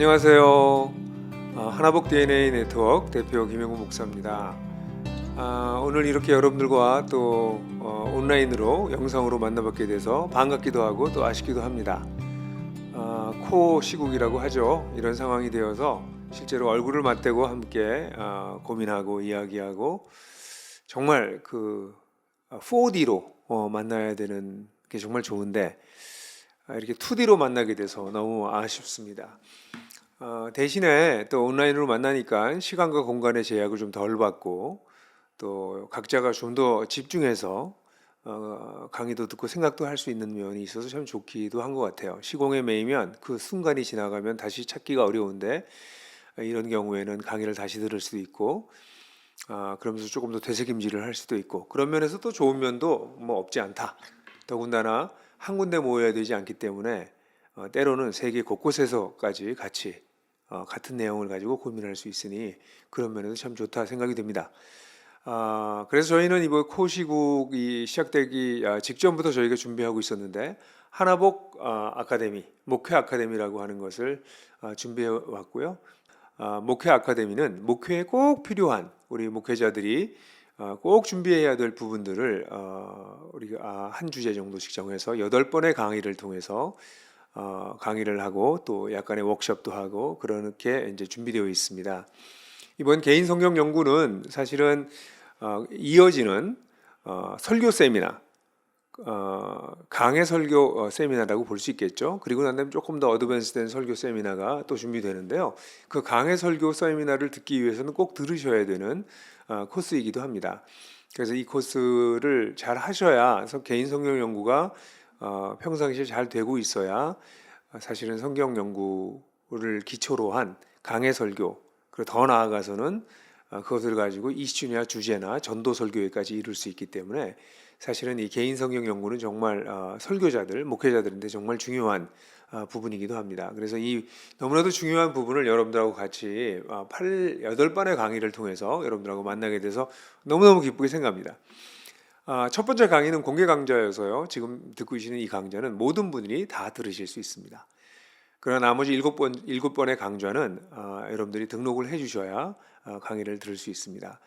안녕하세요. 하나복 DNA 네트워크 대표 김영구 목사입니다. 오늘 이렇게 여러분들과 또 온라인으로 영상으로 만나뵙게 돼서 반갑기도 하고 또 아쉽기도 합니다. 코 시국이라고 하죠. 이런 상황이 되어서 실제로 얼굴을 맞대고 함께 고민하고 이야기하고 정말 그 4D로 만나야 되는 게 정말 좋은데 이렇게 2D로 만나게 돼서 너무 아쉽습니다. 대신에 또 온라인으로 만나니까 시간과 공간의 제약을 좀 덜 받고 또 각자가 좀 더 집중해서 강의도 듣고 생각도 할 수 있는 면이 있어서 참 좋기도 한 것 같아요. 시공에 매이면 그 순간이 지나가면 다시 찾기가 어려운데 이런 경우에는 강의를 다시 들을 수도 있고 그러면서 조금 더 되새김질을 할 수도 있고 그런 면에서 또 좋은 면도 뭐 없지 않다. 더군다나 한 군데 모여야 되지 않기 때문에 때로는 세계 곳곳에서까지 같이 같은 내용을 가지고 고민할 수 있으니 그런 면에서 참 좋다 생각이 듭니다. 그래서 저희는 이번 코시국이 시작되기 직전부터 저희가 준비하고 있었는데 하나복 아카데미, 목회 아카데미라고 하는 것을 준비해 왔고요. 목회 아카데미는 목회에 꼭 필요한 우리 목회자들이 꼭 준비해야 될 부분들을 우리가 한 주제 정도씩 정해서 8번의 강의를 통해서 강의를 하고 또 약간의 워크숍도 하고 그렇게 이제 준비되어 있습니다. 이번 개인 성경 연구는 사실은 이어지는 설교 세미나, 강해 설교 세미나라고 볼 수 있겠죠. 그리고 난 다음에 조금 더 어드밴스된 설교 세미나가 또 준비되는데요. 그 강해 설교 세미나를 듣기 위해서는 꼭 들으셔야 되는 코스이기도 합니다. 그래서 이 코스를 잘 하셔야 개인 성경 연구가 평상시에 잘 되고 있어야 사실은 성경 연구를 기초로 한 강해 설교, 그리고 더 나아가서는 그것을 가지고 이슈나 주제나 전도 설교에까지 이룰 수 있기 때문에 사실은 이 개인 성경 연구는 정말 설교자들, 목회자들한테 정말 중요한 부분이기도 합니다. 그래서 이 너무나도 중요한 부분을 여러분들하고 같이 8번의 강의를 통해서 여러분들하고 만나게 돼서 너무너무 기쁘게 생각합니다. 첫 번째 강의는 공개 강좌여서요. 지금 듣고 계시는 이 강좌는 모든 분들이 다 들으실 수 있습니다. 그러나 나머지 7번의 강좌는 여러분들이 등록을 해주셔야 강의를 들을 수 있습니다.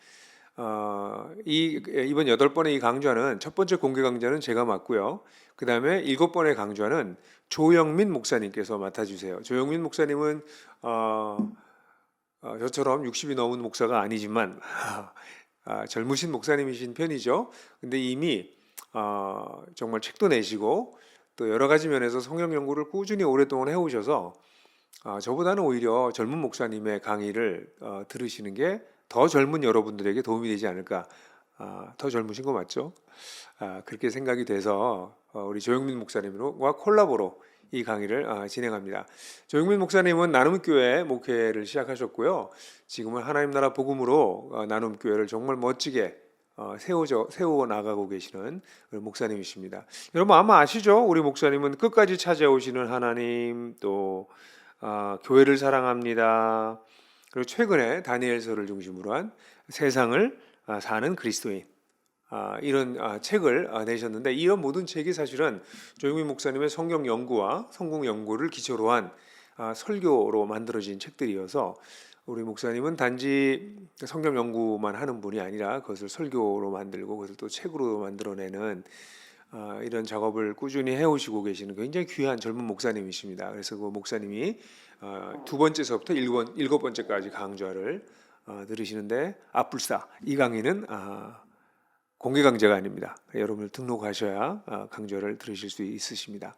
이번 8번의 이 강좌는 첫 번째 공개 강좌는 제가 맡고요. 그 다음에 7번의 강좌는 조영민 목사님께서 맡아주세요. 조영민 목사님은 저처럼 60이 넘은 목사가 아니지만 젊으신 목사님이신 편이죠. 근데 이미 정말 책도 내시고 또 여러 가지 면에서 성경 연구를 꾸준히 오랫동안 해오셔서 저보다는 오히려 젊은 목사님의 강의를 들으시는 게 더 젊은 여러분들에게 도움이 되지 않을까. 더 젊으신 거 맞죠? 그렇게 생각이 돼서 우리 조영민 목사님과 콜라보로 이 강의를 진행합니다. 조영민 목사님은 나눔교회 목회를 시작하셨고요. 지금은 하나님 나라 복음으로 나눔교회를 정말 멋지게 세워 나가고 계시는 목사님이십니다. 여러분 아마 아시죠? 우리 목사님은 끝까지 찾아오시는 하나님, 또 교회를 사랑합니다. 그리고 최근에 다니엘서를 중심으로 한 세상을 사는 그리스도인, 이런 책을 내셨는데, 이런 모든 책이 사실은 조영민 목사님의 성경 연구와 성공 연구를 기초로 한 설교로 만들어진 책들이어서 우리 목사님은 단지 성경 연구만 하는 분이 아니라 그것을 설교로 만들고 그것을 또 책으로 만들어내는 이런 작업을 꾸준히 해오시고 계시는 굉장히 귀한 젊은 목사님이십니다. 그래서 그 목사님이 두 번째서부터 7번째까지 강좌를 들으시는데 앞불사 이 강의는 공개 강좌가 아닙니다. 여러분들 등록하셔야 강좌를 들으실 수 있으십니다.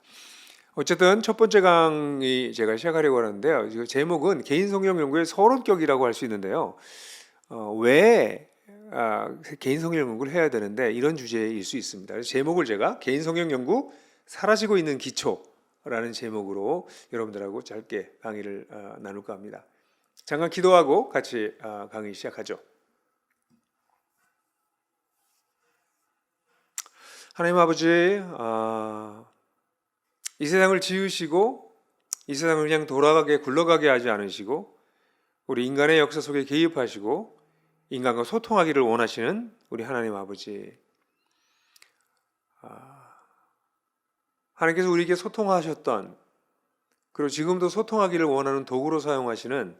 어쨌든 첫 번째 강의 제가 시작하려고 하는데요. 지금 제목은 개인 성경 연구의 서론격이라고 할 수 있는데요. 왜 개인 성경 연구를 해야 되는데 이런 주제일 수 있습니다. 그래서 제목을 제가 개인 성경 연구 사라지고 있는 기초라는 제목으로 여러분들하고 짧게 강의를 나눌까 합니다. 잠깐 기도하고 같이 강의 시작하죠. 하나님 아버지, 이 세상을 지으시고 이 세상을 그냥 돌아가게 굴러가게 하지 않으시고 우리 인간의 역사 속에 개입하시고 인간과 소통하기를 원하시는 우리 하나님 아버지, 하나님께서 우리에게 소통하셨던 그리고 지금도 소통하기를 원하는 도구로 사용하시는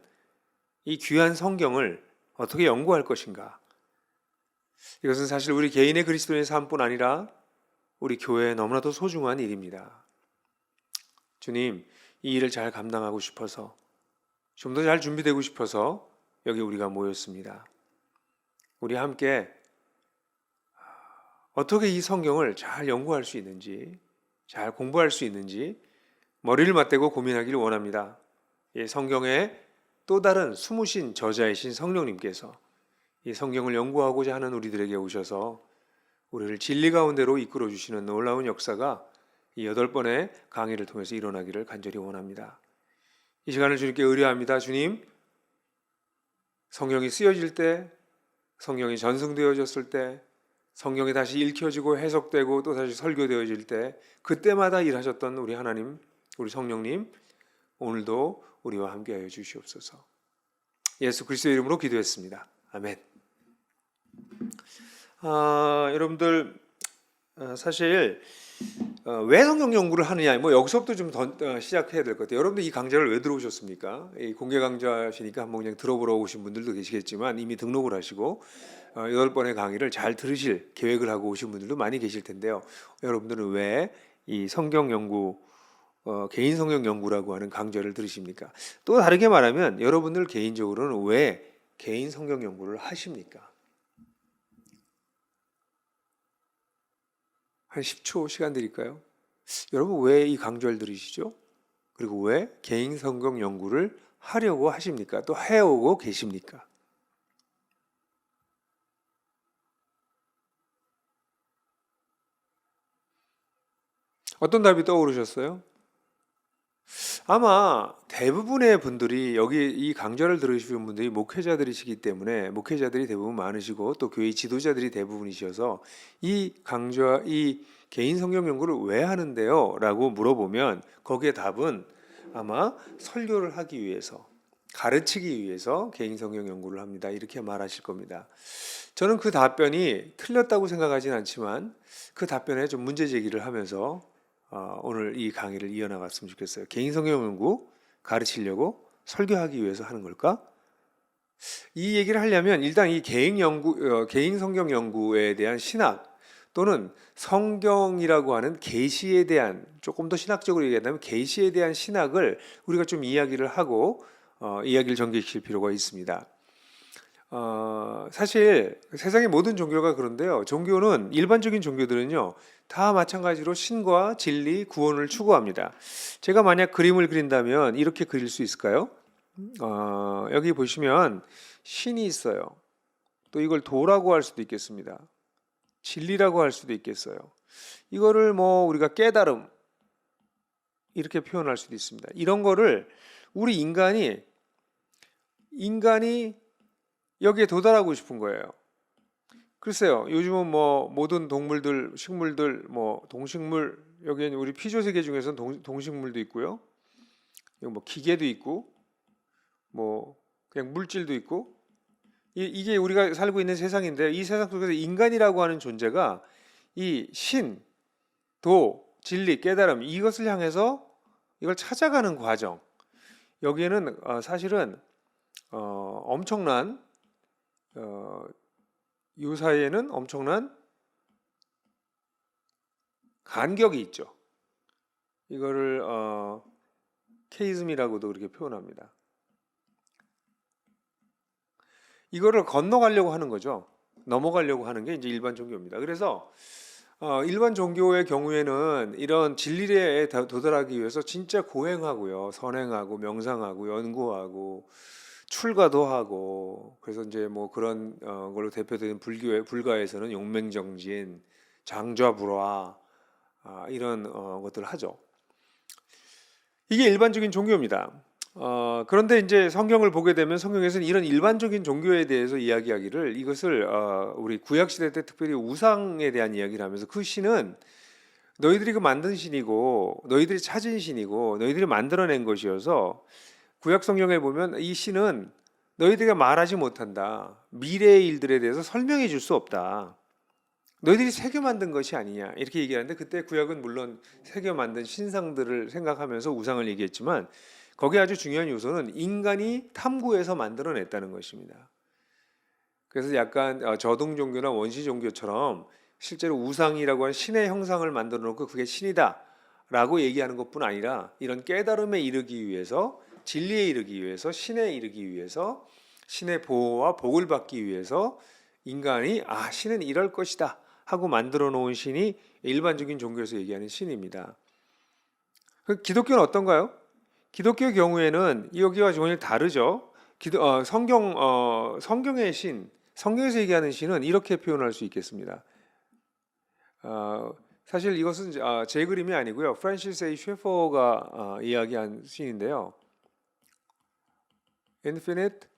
이 귀한 성경을 어떻게 연구할 것인가? 이것은 사실 우리 개인의 그리스도인의 삶뿐 아니라 우리 교회에 너무나도 소중한 일입니다. 주님, 이 일을 잘 감당하고 싶어서, 좀 더 잘 준비되고 싶어서 여기 우리가 모였습니다. 우리 함께 어떻게 이 성경을 잘 연구할 수 있는지, 잘 공부할 수 있는지 머리를 맞대고 고민하기를 원합니다. 이 성경의 또 다른 숨으신 저자이신 성령님께서 이 성경을 연구하고자 하는 우리들에게 오셔서 우리를 진리 가운데로 이끌어 주시는 놀라운 역사가 이 8번의 강의를 통해서 일어나기를 간절히 원합니다. 이 시간을 주님께 의뢰합니다. 주님, 성경이 쓰여질 때, 성경이 전승되어졌을 때, 성경이 다시 읽혀지고 해석되고 또 다시 설교되어질 때, 그때마다 일하셨던 우리 하나님, 우리 성령님, 오늘도 우리와 함께하여 주시옵소서. 예수 그리스도의 이름으로 기도했습니다. 아멘. 여러분들, 사실 왜 성경 연구를 하느냐, 여기서부터 좀 시작해야 될 것 같아요. 여러분들 이 강좌를 왜 들어오셨습니까? 이 공개 강좌시니까 한번 그냥 들어보러 오신 분들도 계시겠지만 이미 등록을 하시고 8번의 강의를 잘 들으실 계획을 하고 오신 분들도 많이 계실 텐데요. 여러분들은 왜 이 성경 연구, 개인 성경 연구라고 하는 강좌를 들으십니까? 또 다르게 말하면 여러분들 개인적으로는 왜 개인 성경 연구를 하십니까? 한 10초 시간 드릴까요? 여러분 왜 이 강좌를 들으시죠? 그리고 왜 개인 성경 연구를 하려고 하십니까? 또 해오고 계십니까? 어떤 답이 떠오르셨어요? 아마 대부분의 분들이 여기 이 강좌를 들으시는 분들이 목회자들이시기 때문에, 목회자들이 대부분 많으시고 또 교회 지도자들이 대부분이셔서 이 강좌, 이 개인 성경 연구를 왜 하는데요? 라고 물어보면 거기에 답은 아마 설교를 하기 위해서, 가르치기 위해서 개인 성경 연구를 합니다, 이렇게 말하실 겁니다. 저는 그 답변이 틀렸다고 생각하진 않지만 그 답변에 좀 문제 제기를 하면서 오늘 이 강의를 이어나갔으면 좋겠어요. 개인 성경 연구 가르치려고, 설교하기 위해서 하는 걸까? 이 얘기를 하려면 일단 이 개인 성경 연구에 대한 신학 또는 성경이라고 하는 계시에 대한, 조금 더 신학적으로 얘기한다면 계시에 대한 신학을 우리가 좀 이야기를 하고 이야기를 전개시킬 필요가 있습니다. 사실 세상의 모든 종교가 그런데요. 종교는, 일반적인 종교들은요, 다 마찬가지로 신과 진리, 구원을 추구합니다. 제가 만약 그림을 그린다면 이렇게 그릴 수 있을까요? 여기 보시면 신이 있어요. 또 이걸 도라고 할 수도 있겠습니다. 진리라고 할 수도 있겠어요. 이거를 우리가 깨달음, 이렇게 표현할 수도 있습니다. 이런 거를 우리 인간이 여기에 도달하고 싶은 거예요. 글쎄요, 요즘은 모든 동물들, 식물들, 동식물, 여기는 우리 피조세계 중에서는 동식물도 있고요, 기계도 있고, 그냥 물질도 있고, 이게 우리가 살고 있는 세상인데, 이 세상 속에서 인간이라고 하는 존재가 이 신, 도, 진리, 깨달음, 이것을 향해서 이걸 찾아가는 과정, 여기에는 사실은 엄청난, 이 사이에는 엄청난 간격이 있죠. 이거를 케이즘이라고도 그렇게 표현합니다. 이거를 건너가려고 하는 거죠. 넘어가려고 하는 게 이제 일반 종교입니다. 그래서 일반 종교의 경우에는 이런 진리에 도달하기 위해서 진짜 고행하고요, 선행하고, 명상하고, 연구하고, 출가도 하고, 그래서 이제 그런 걸로 대표되는 불가에서는 용맹정진, 장좌불화, 이런 것들을 하죠. 이게 일반적인 종교입니다. 그런데 이제 성경을 보게 되면 성경에서는 이런 일반적인 종교에 대해서 이야기하기를, 이것을 우리 구약시대 때 특별히 우상에 대한 이야기를 하면서, 그 신은 너희들이 만든 신이고, 너희들이 찾은 신이고, 너희들이 만들어낸 것이어서, 구약 성경에 보면 이 신은 너희들이 말하지 못한다, 미래의 일들에 대해서 설명해 줄 수 없다, 너희들이 새겨 만든 것이 아니냐 이렇게 얘기하는데, 그때 구약은 물론 새겨 만든 신상들을 생각하면서 우상을 얘기했지만 거기에 아주 중요한 요소는 인간이 탐구해서 만들어냈다는 것입니다. 그래서 약간 저등 종교나 원시 종교처럼 실제로 우상이라고 하는 신의 형상을 만들어 놓고 그게 신이다라고 얘기하는 것뿐 아니라 이런 깨달음에 이르기 위해서, 진리에 이르기 위해서, 신에 이르기 위해서, 신의 보호와 복을 받기 위해서 인간이 신은 이럴 것이다 하고 만들어 놓은 신이 일반적인 종교에서 얘기하는 신입니다. 기독교는 어떤가요? 기독교 경우에는 여기와 전혀 다르죠. 성경의 신, 성경에서 얘기하는 신은 이렇게 표현할 수 있겠습니다. 사실 이것은 제 그림이 아니고요. 프란시스 A. 셰퍼가 이야기한 신인데요. Infinite,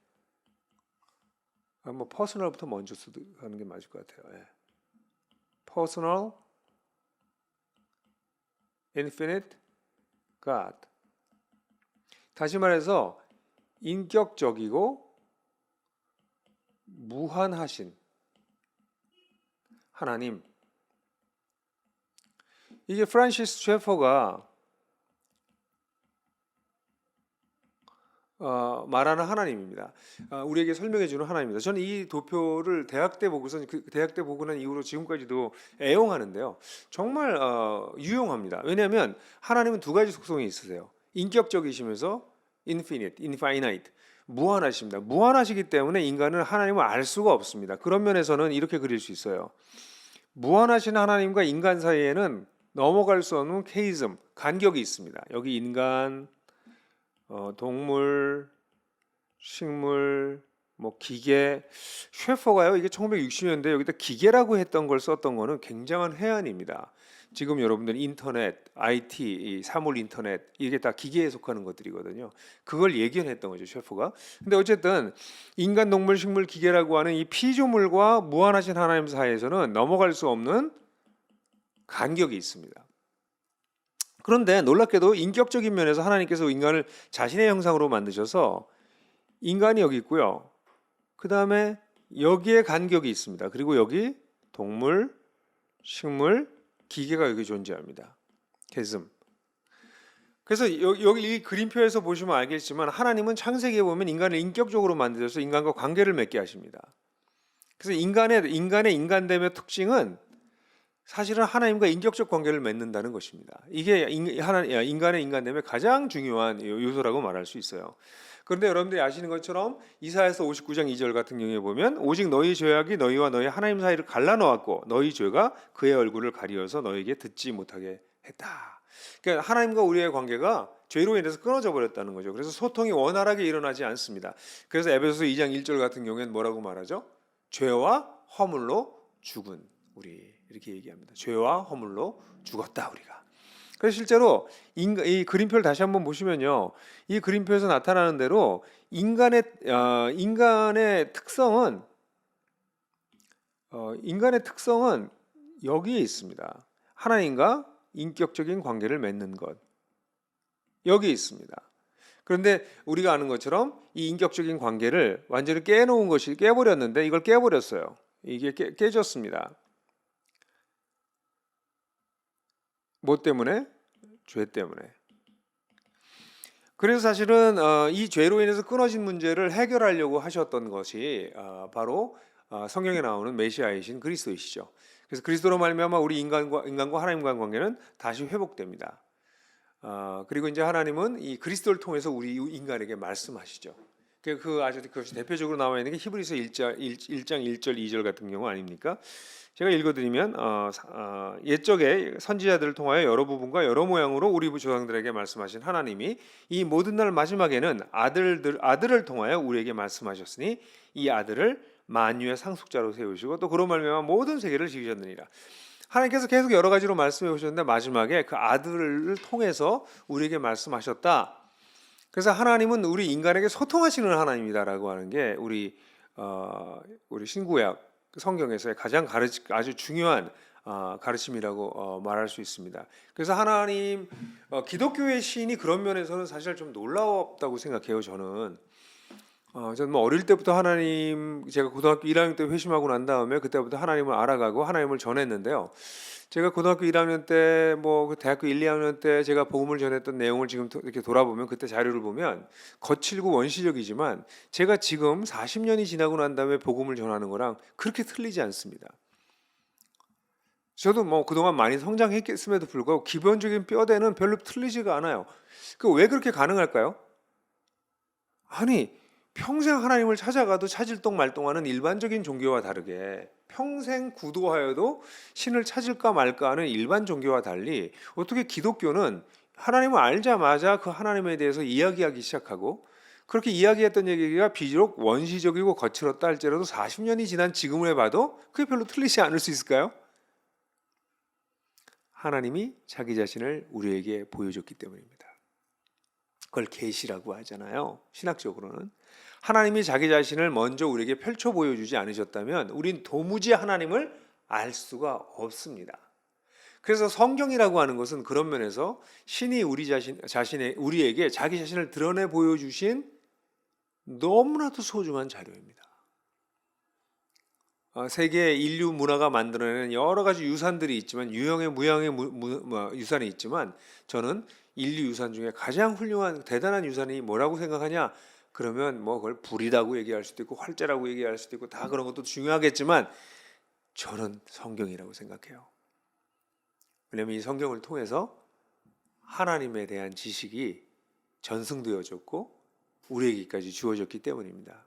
뭐 퍼스널부터 먼저 하는 게 맞을 것 같아요. 예. Personal, Infinite God. 다시 말해서 인격적이고 무한하신 하나님. 이게 프란시스 셰퍼가 말하는 하나님입니다. 우리에게 설명해 주는 하나님입니다. 저는 이 도표를 대학 때 보고서 대학 때 보고 난 이후로 지금까지도 애용하는데요. 정말 유용합니다. 왜냐하면 하나님은 두 가지 속성이 있으세요. 인격적이시면서 infinite, 무한하십니다. 무한하시기 때문에 인간은 하나님을 알 수가 없습니다. 그런 면에서는 이렇게 그릴 수 있어요. 무한하신 하나님과 인간 사이에는 넘어갈 수 없는 케이즘, 간격이 있습니다. 여기 인간, 동물, 식물, 뭐 기계. 셰퍼가요, 이게 1960년대 여기다 기계라고 했던 걸 썼던 거는 굉장한 해안입니다. 지금 여러분들 인터넷, IT, 사물 인터넷, 이게 다 기계에 속하는 것들이거든요. 그걸 예견했던 거죠, 셰퍼가. 근데 어쨌든 인간, 동물, 식물, 기계라고 하는 이 피조물과 무한하신 하나님 사이에서는 넘어갈 수 없는 간격이 있습니다. 그런데 놀랍게도 인격적인 면에서 하나님께서 인간을 자신의 형상으로 만드셔서 인간이 여기 있고요. 그 다음에 여기에 간격이 있습니다. 그리고 여기 동물, 식물, 기계가 여기 존재합니다. 캐즘. 그래서 여기 이 그림표에서 보시면 알겠지만 하나님은 창세기에 보면 인간을 인격적으로 만드셔서 인간과 관계를 맺게 하십니다. 그래서 인간의 인간됨의 특징은 사실은 하나님과 인격적 관계를 맺는다는 것입니다. 이게 인간의 인간됨의 가장 중요한 요소라고 말할 수 있어요. 그런데 여러분들이 아시는 것처럼 이사야서 59장 2절 같은 경우에 보면 오직 너희 죄악이 너희와 너희 하나님 사이를 갈라놓았고 너희 죄가 그의 얼굴을 가리어서 너희에게 듣지 못하게 했다. 그러니까 하나님과 우리의 관계가 죄로 인해서 끊어져 버렸다는 거죠. 그래서 소통이 원활하게 일어나지 않습니다. 그래서 에베소서 2장 1절 같은 경우에는 뭐라고 말하죠? 죄와 허물로 죽은 우리, 이렇게 얘기합니다. 죄와 허물로 죽었다 우리가. 그래서 실제로 이 그림표를 다시 한번 보시면요, 이 그림표에서 나타나는 대로 인간의 특성은 여기에 있습니다. 하나님과 인격적인 관계를 맺는 것, 여기 있습니다. 그런데 우리가 아는 것처럼 이 인격적인 관계를 완전히 깨버렸는데 이걸 깨버렸어요. 이게 깨졌습니다. 뭐 때문에? 죄 때문에. 그래서 사실은 이 죄로 인해서 끊어진 문제를 해결하려고 하셨던 것이 바로 성경에 나오는 메시아이신 그리스도이시죠. 그래서 그리스도로 말미암아 우리 인간과 하나님과의 관계는 다시 회복됩니다. 그리고 이제 하나님은 이 그리스도를 통해서 우리 인간에게 말씀하시죠. 그것이 대표적으로 나와 있는 게 히브리서 1장 1절 2절 같은 경우 아닙니까? 제가 읽어드리면 옛적에 선지자들을 통하여 여러 부분과 여러 모양으로 우리 조상들에게 말씀하신 하나님이 이 모든 날 마지막에는 아들을 통하여 우리에게 말씀하셨으니 이 아들을 만유의 상속자로 세우시고 또 그로 말미암아 모든 세계를 지으셨느니라. 하나님께서 계속 여러 가지로 말씀해 오셨는데 마지막에 그 아들을 통해서 우리에게 말씀하셨다. 그래서 하나님은 우리 인간에게 소통하시는 하나님이다라고 하는 게 우리 신구약 성경에서의 가장 아주 중요한 가르침이라고 말할 수 있습니다. 그래서 하나님, 기독교의 신이 그런 면에서는 사실 좀 놀랍다고 생각해요. 저는 저는 뭐 어릴 때부터 하나님, 제가 고등학교 1학년 때 회심하고 난 다음에 그때부터 하나님을 알아가고 하나님을 전했는데요. 제가 고등학교 1학년 때, 뭐 대학교 1, 2학년 때 제가 복음을 전했던 내용을 지금 이렇게 돌아보면, 그때 자료를 보면 거칠고 원시적이지만 제가 지금 40년이 지나고 난 다음에 복음을 전하는 거랑 그렇게 틀리지 않습니다. 저도 뭐 그동안 많이 성장했음에도 불구하고 기본적인 뼈대는 별로 틀리지가 않아요. 그 왜 그렇게 가능할까요? 아니, 평생 하나님을 찾아가도 찾을똥말똥하는 일반적인 종교와 다르게, 평생 구도하여도 신을 찾을까 말까 하는 일반 종교와 달리, 어떻게 기독교는 하나님을 알자마자 그 하나님에 대해서 이야기하기 시작하고, 그렇게 이야기했던 얘기가 비록 원시적이고 거칠었다 할지라도 40년이 지난 지금을 해봐도 그게 별로 틀리지 않을 수 있을까요? 하나님이 자기 자신을 우리에게 보여줬기 때문입니다. 그걸 계시라고 하잖아요. 신학적으로는 하나님이 자기 자신을 먼저 우리에게 펼쳐 보여주지 않으셨다면 우린 도무지 하나님을 알 수가 없습니다. 그래서 성경이라고 하는 것은 그런 면에서 신이 우리에게 자기 자신을 드러내 보여주신 너무나도 소중한 자료입니다. 세계 인류 문화가 만들어내는 여러 가지 유산들이 있지만, 유형의 무형의 유산이 있지만, 저는 인류 유산 중에 가장 훌륭한 대단한 유산이 뭐라고 생각하냐? 그러면 뭐 그걸 불이라고 얘기할 수도 있고 활자라고 얘기할 수도 있고 다 그런 것도 중요하겠지만, 저는 성경이라고 생각해요. 왜냐하면 이 성경을 통해서 하나님에 대한 지식이 전승되어졌고 우리에게까지 주어졌기 때문입니다.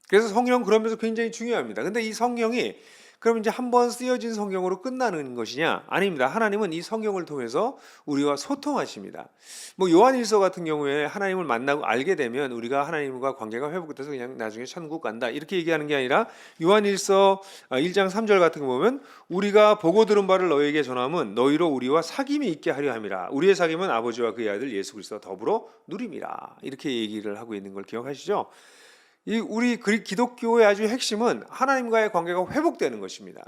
그래서 성경은 그런 면에서 굉장히 중요합니다. 근데 이 성경이 그럼 이제 한번 쓰여진 성경으로 끝나는 것이냐? 아닙니다. 하나님은 이 성경을 통해서 우리와 소통하십니다. 뭐 요한일서 같은 경우에 하나님을 만나고 알게 되면 우리가 하나님과 관계가 회복돼서 그냥 나중에 천국 간다 이렇게 얘기하는 게 아니라, 요한일서 1장 3절 같은 거 보면 우리가 보고 들은 바를 너희에게 전함은 너희로 우리와 사귐이 있게 하려 함이라. 우리의 사귐은 아버지와 그의 아들 예수 그리스도와 더불어 누림이라. 이렇게 얘기를 하고 있는 걸 기억하시죠? 우리 기독교의 아주 핵심은 하나님과의 관계가 회복되는 것입니다.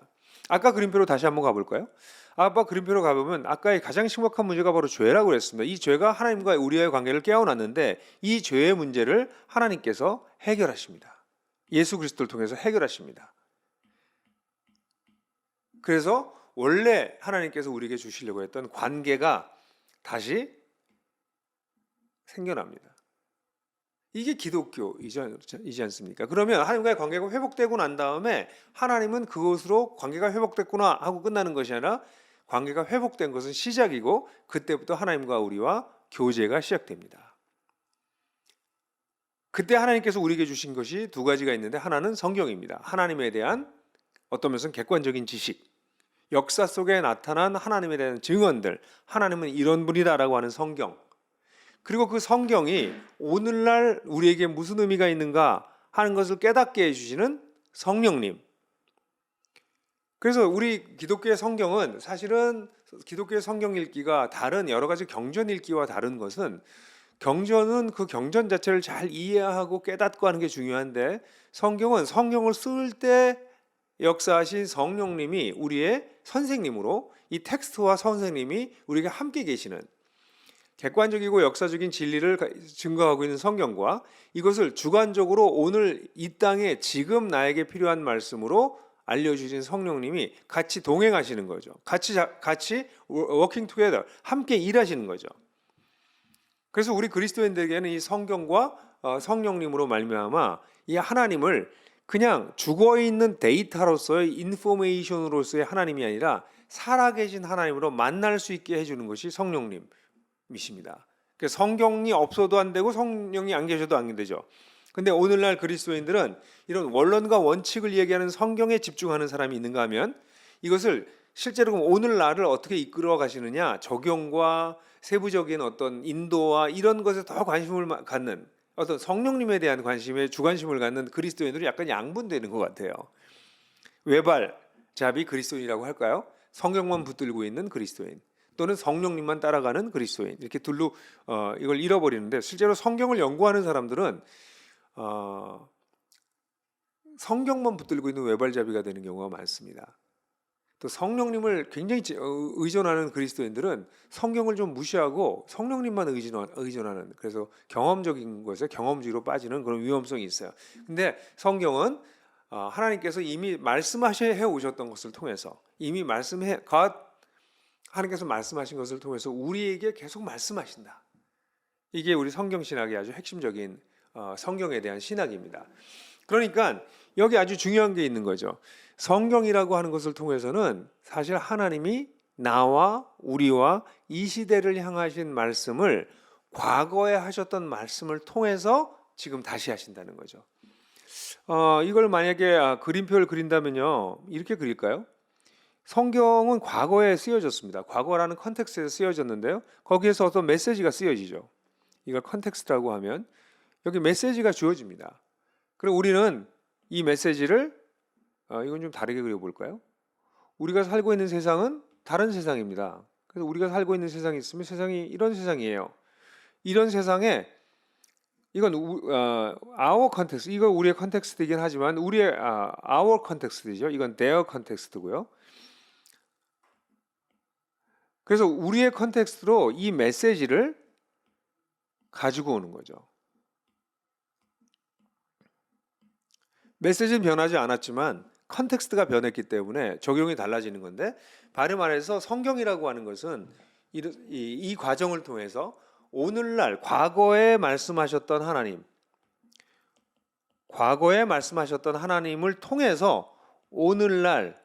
아까 그림표로 다시 한번 가볼까요? 아까 그림표로 가보면 아까의 가장 심각한 문제가 바로 죄라고 그랬습니다. 이 죄가 하나님과 우리의 관계를 깨어났는데 이 죄의 문제를 하나님께서 해결하십니다. 예수 그리스도를 통해서 해결하십니다. 그래서 원래 하나님께서 우리에게 주시려고 했던 관계가 다시 생겨납니다. 이게 기독교이지 않습니까? 그러면 하나님과의 관계가 회복되고 난 다음에 하나님은 그것으로 관계가 회복됐구나 하고 끝나는 것이 아니라, 관계가 회복된 것은 시작이고 그때부터 하나님과 우리와 교제가 시작됩니다. 그때 하나님께서 우리에게 주신 것이 두 가지가 있는데, 하나는 성경입니다. 하나님에 대한 어떤 면에서는 객관적인 지식, 역사 속에 나타난 하나님에 대한 증언들, 하나님은 이런 분이다라고 하는 성경, 그리고 그 성경이 오늘날 우리에게 무슨 의미가 있는가 하는 것을 깨닫게 해주시는 성령님. 그래서 우리 기독교의 성경은, 사실은 기독교의 성경 읽기가 다른 여러 가지 경전 읽기와 다른 것은, 경전은 그 경전 자체를 잘 이해하고 깨닫고 하는 게 중요한데, 성경은 성경을 쓸 때 역사하신 성령님이 우리의 선생님으로, 이 텍스트와 선생님이 우리에게 함께 계시는, 객관적이고 역사적인 진리를 증거하고 있는 성경과 이것을 주관적으로 오늘 이 땅에 지금 나에게 필요한 말씀으로 알려주신 성령님이 같이 동행하시는 거죠. 같이 working together, 함께 일하시는 거죠. 그래서 우리 그리스도인들에게는 이 성경과 성령님으로 말미암아 이 하나님을 그냥 죽어있는 데이터로서의 인포메이션으로서의 하나님이 아니라 살아계신 하나님으로 만날 수 있게 해주는 것이 성령님 이십니다. 성경이 없어도 안 되고 성령이 안 계셔도 안 되죠. 근데 오늘날 그리스도인들은 이런 원론과 원칙을 얘기하는 성경에 집중하는 사람이 있는가 하면, 이것을 실제로 오늘날을 어떻게 이끌어 가시느냐, 적용과 세부적인 어떤 인도와 이런 것에 더 관심을 갖는, 어떤 성령님에 대한 관심에 주관심을 갖는 그리스도인들이 약간 양분되는 것 같아요. 외발잡이 그리스도인이라고 할까요? 성경만 붙들고 있는 그리스도인, 또는 성령님만 따라가는 그리스도인, 이렇게 둘로 이걸 잃어버리는데, 실제로 성경을 연구하는 사람들은 성경만 붙들고 있는 외발잡이가 되는 경우가 많습니다. 또 성령님을 굉장히 의존하는 그리스도인들은 성경을 좀 무시하고 성령님만 의존하는, 그래서 경험적인 것에 경험주의로 빠지는 그런 위험성이 있어요. 근데 성경은 하나님께서 이미 말씀하셔 오셨던 것을 통해서, 이미 하나님께서 말씀하신 것을 통해서 우리에게 계속 말씀하신다. 이게 우리 성경 신학의 아주 핵심적인 성경에 대한 신학입니다. 그러니까 여기 아주 중요한 게 있는 거죠. 성경이라고 하는 것을 통해서는 사실 하나님이 나와 우리와 이 시대를 향하신 말씀을, 과거에 하셨던 말씀을 통해서 지금 다시 하신다는 거죠. 이걸 만약에 그림표를 그린다면요, 이렇게 그릴까요? 성경은 과거에 쓰여졌습니다. 과거라는 컨텍스트에서 쓰여졌는데요, 거기에서 어떤 메시지가 쓰여지죠. 이걸 컨텍스트라고 하면 여기 메시지가 주어집니다. 그리고 우리는 이 메시지를 이건 좀 다르게 그려볼까요? 우리가 살고 있는 세상은 다른 세상입니다. 그래서 우리가 살고 있는 세상이 있으면 세상이 이런 세상이에요. 이런 세상에 이건 our context, 이거 우리의 컨텍스트이긴 하지만 우리의 our 컨텍스트죠. 이건 their 컨텍스트고요. 그래서 우리의 컨텍스트로 이 메시지를 가지고 오는 거죠. 메시지는 변하지 않았지만 컨텍스트가 변했기 때문에 적용이 달라지는 건데, 바로 말해서 성경이라고 하는 것은 이 과정을 통해서 오늘날 과거에 말씀하셨던 하나님을 통해서 오늘날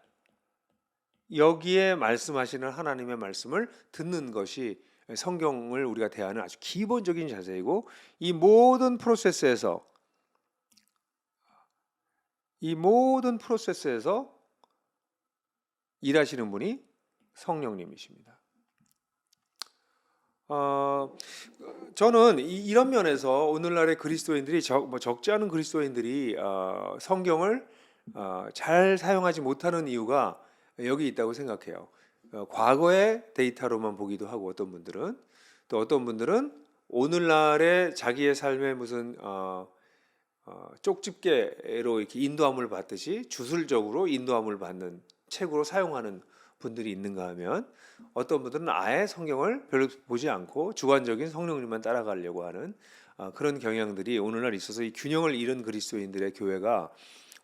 여기에 말씀하시는 하나님의 말씀을 듣는 것이 성경을 우리가 대하는 아주 기본적인 자세이고, 이 모든 프로세스에서 일하시는 분이 성령님이십니다. 저는 이런 면에서 오늘날의 그리스도인들이 적지 않은 그리스도인들이 성경을 잘 사용하지 못하는 이유가 여기 있다고 생각해요. 과거의 데이터로만 보기도 하고, 어떤 분들은 오늘날의 자기의 삶의 무슨 쪽집게로 이렇게 인도함을 받듯이 주술적으로 인도함을 받는 책으로 사용하는 분들이 있는가 하면, 어떤 분들은 아예 성경을 별로 보지 않고 주관적인 성령님만 따라가려고 하는 그런 경향들이 오늘날 있어서 이 균형을 잃은 그리스도인들의 교회가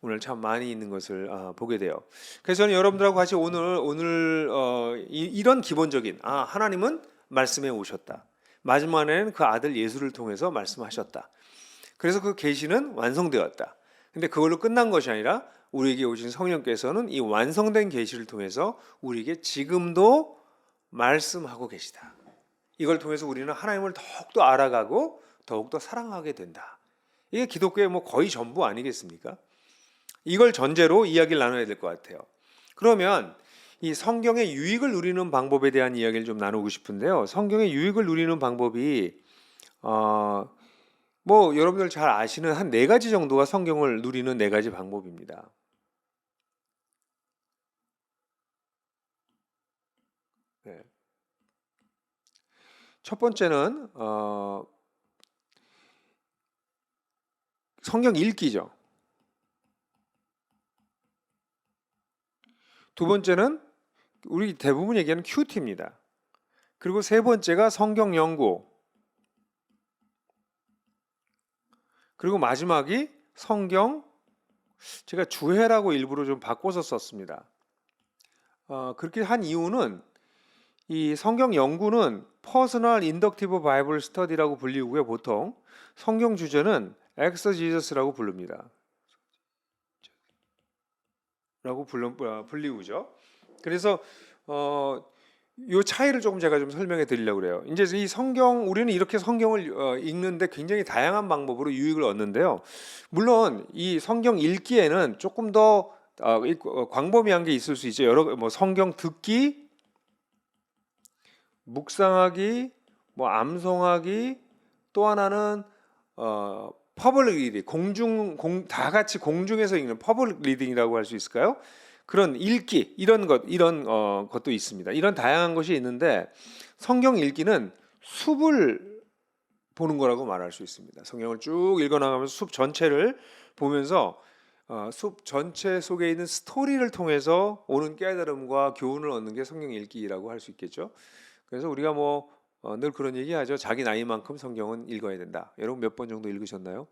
오늘 참 많이 있는 것을 보게 돼요. 그래서 저는 여러분들하고 같이 오늘 이런 기본적인, 하나님은 말씀해 오셨다. 마지막에는 그 아들 예수를 통해서 말씀하셨다. 그래서 그 계시는 완성되었다. 근데 그걸로 끝난 것이 아니라 우리에게 오신 성령께서는 이 완성된 계시를 통해서 우리에게 지금도 말씀하고 계시다. 이걸 통해서 우리는 하나님을 더욱더 알아가고 더욱더 사랑하게 된다. 이게 기독교의 거의 전부 아니겠습니까? 이걸 전제로 이야기를 나눠야 될 것 같아요. 그러면 이 성경의 유익을 누리는 방법에 대한 이야기를 좀 나누고 싶은데요. 성경의 유익을 누리는 방법이 여러분들 잘 아시는 한 4가지 정도가 성경을 누리는 4가지 방법입니다. 네. 첫 번째는 성경 읽기죠. 두 번째는 우리 대부분 얘기하는 큐티입니다. 그리고 세 번째가 성경 연구. 그리고 마지막이 성경, 제가 주해라고 일부러 좀 바꿔서 썼습니다. 그렇게 한 이유는 이 성경 연구는 퍼스널 인덕티브 바이블 스터디라고 불리고요. 보통 성경 주제는 엑서지저스라고 부릅니다. 라고 불리우죠. 그래서 이 차이를 조금 제가 좀 설명해 드리려고 그래요. 이제 이 성경, 우리는 이렇게 성경을 읽는데 굉장히 다양한 방법으로 유익을 얻는데요. 물론 이 성경 읽기에는 조금 더 광범위한 게 있을 수 있죠. 여러 성경 듣기, 묵상하기, 암송하기, 또 하나는 퍼블릭 리딩, 다 같이 공중에서 읽는 퍼블릭 리딩이라고 할 수 있을까요? 그런 읽기, 이런 것도 있습니다. 이런 다양한 것이 있는데, 성경 읽기는 숲을 보는 거라고 말할 수 있습니다. 성경을 쭉 읽어나가면서 숲 전체를 보면서 숲 전체 속에 있는 스토리를 통해서 오는 깨달음과 교훈을 얻는 게 성경 읽기라고 할 수 있겠죠. 그래서 우리가 늘 그런 얘기하죠. 자기 나이만큼 성경은 읽어야 된다. 여러분 몇 번 정도 읽으셨나요?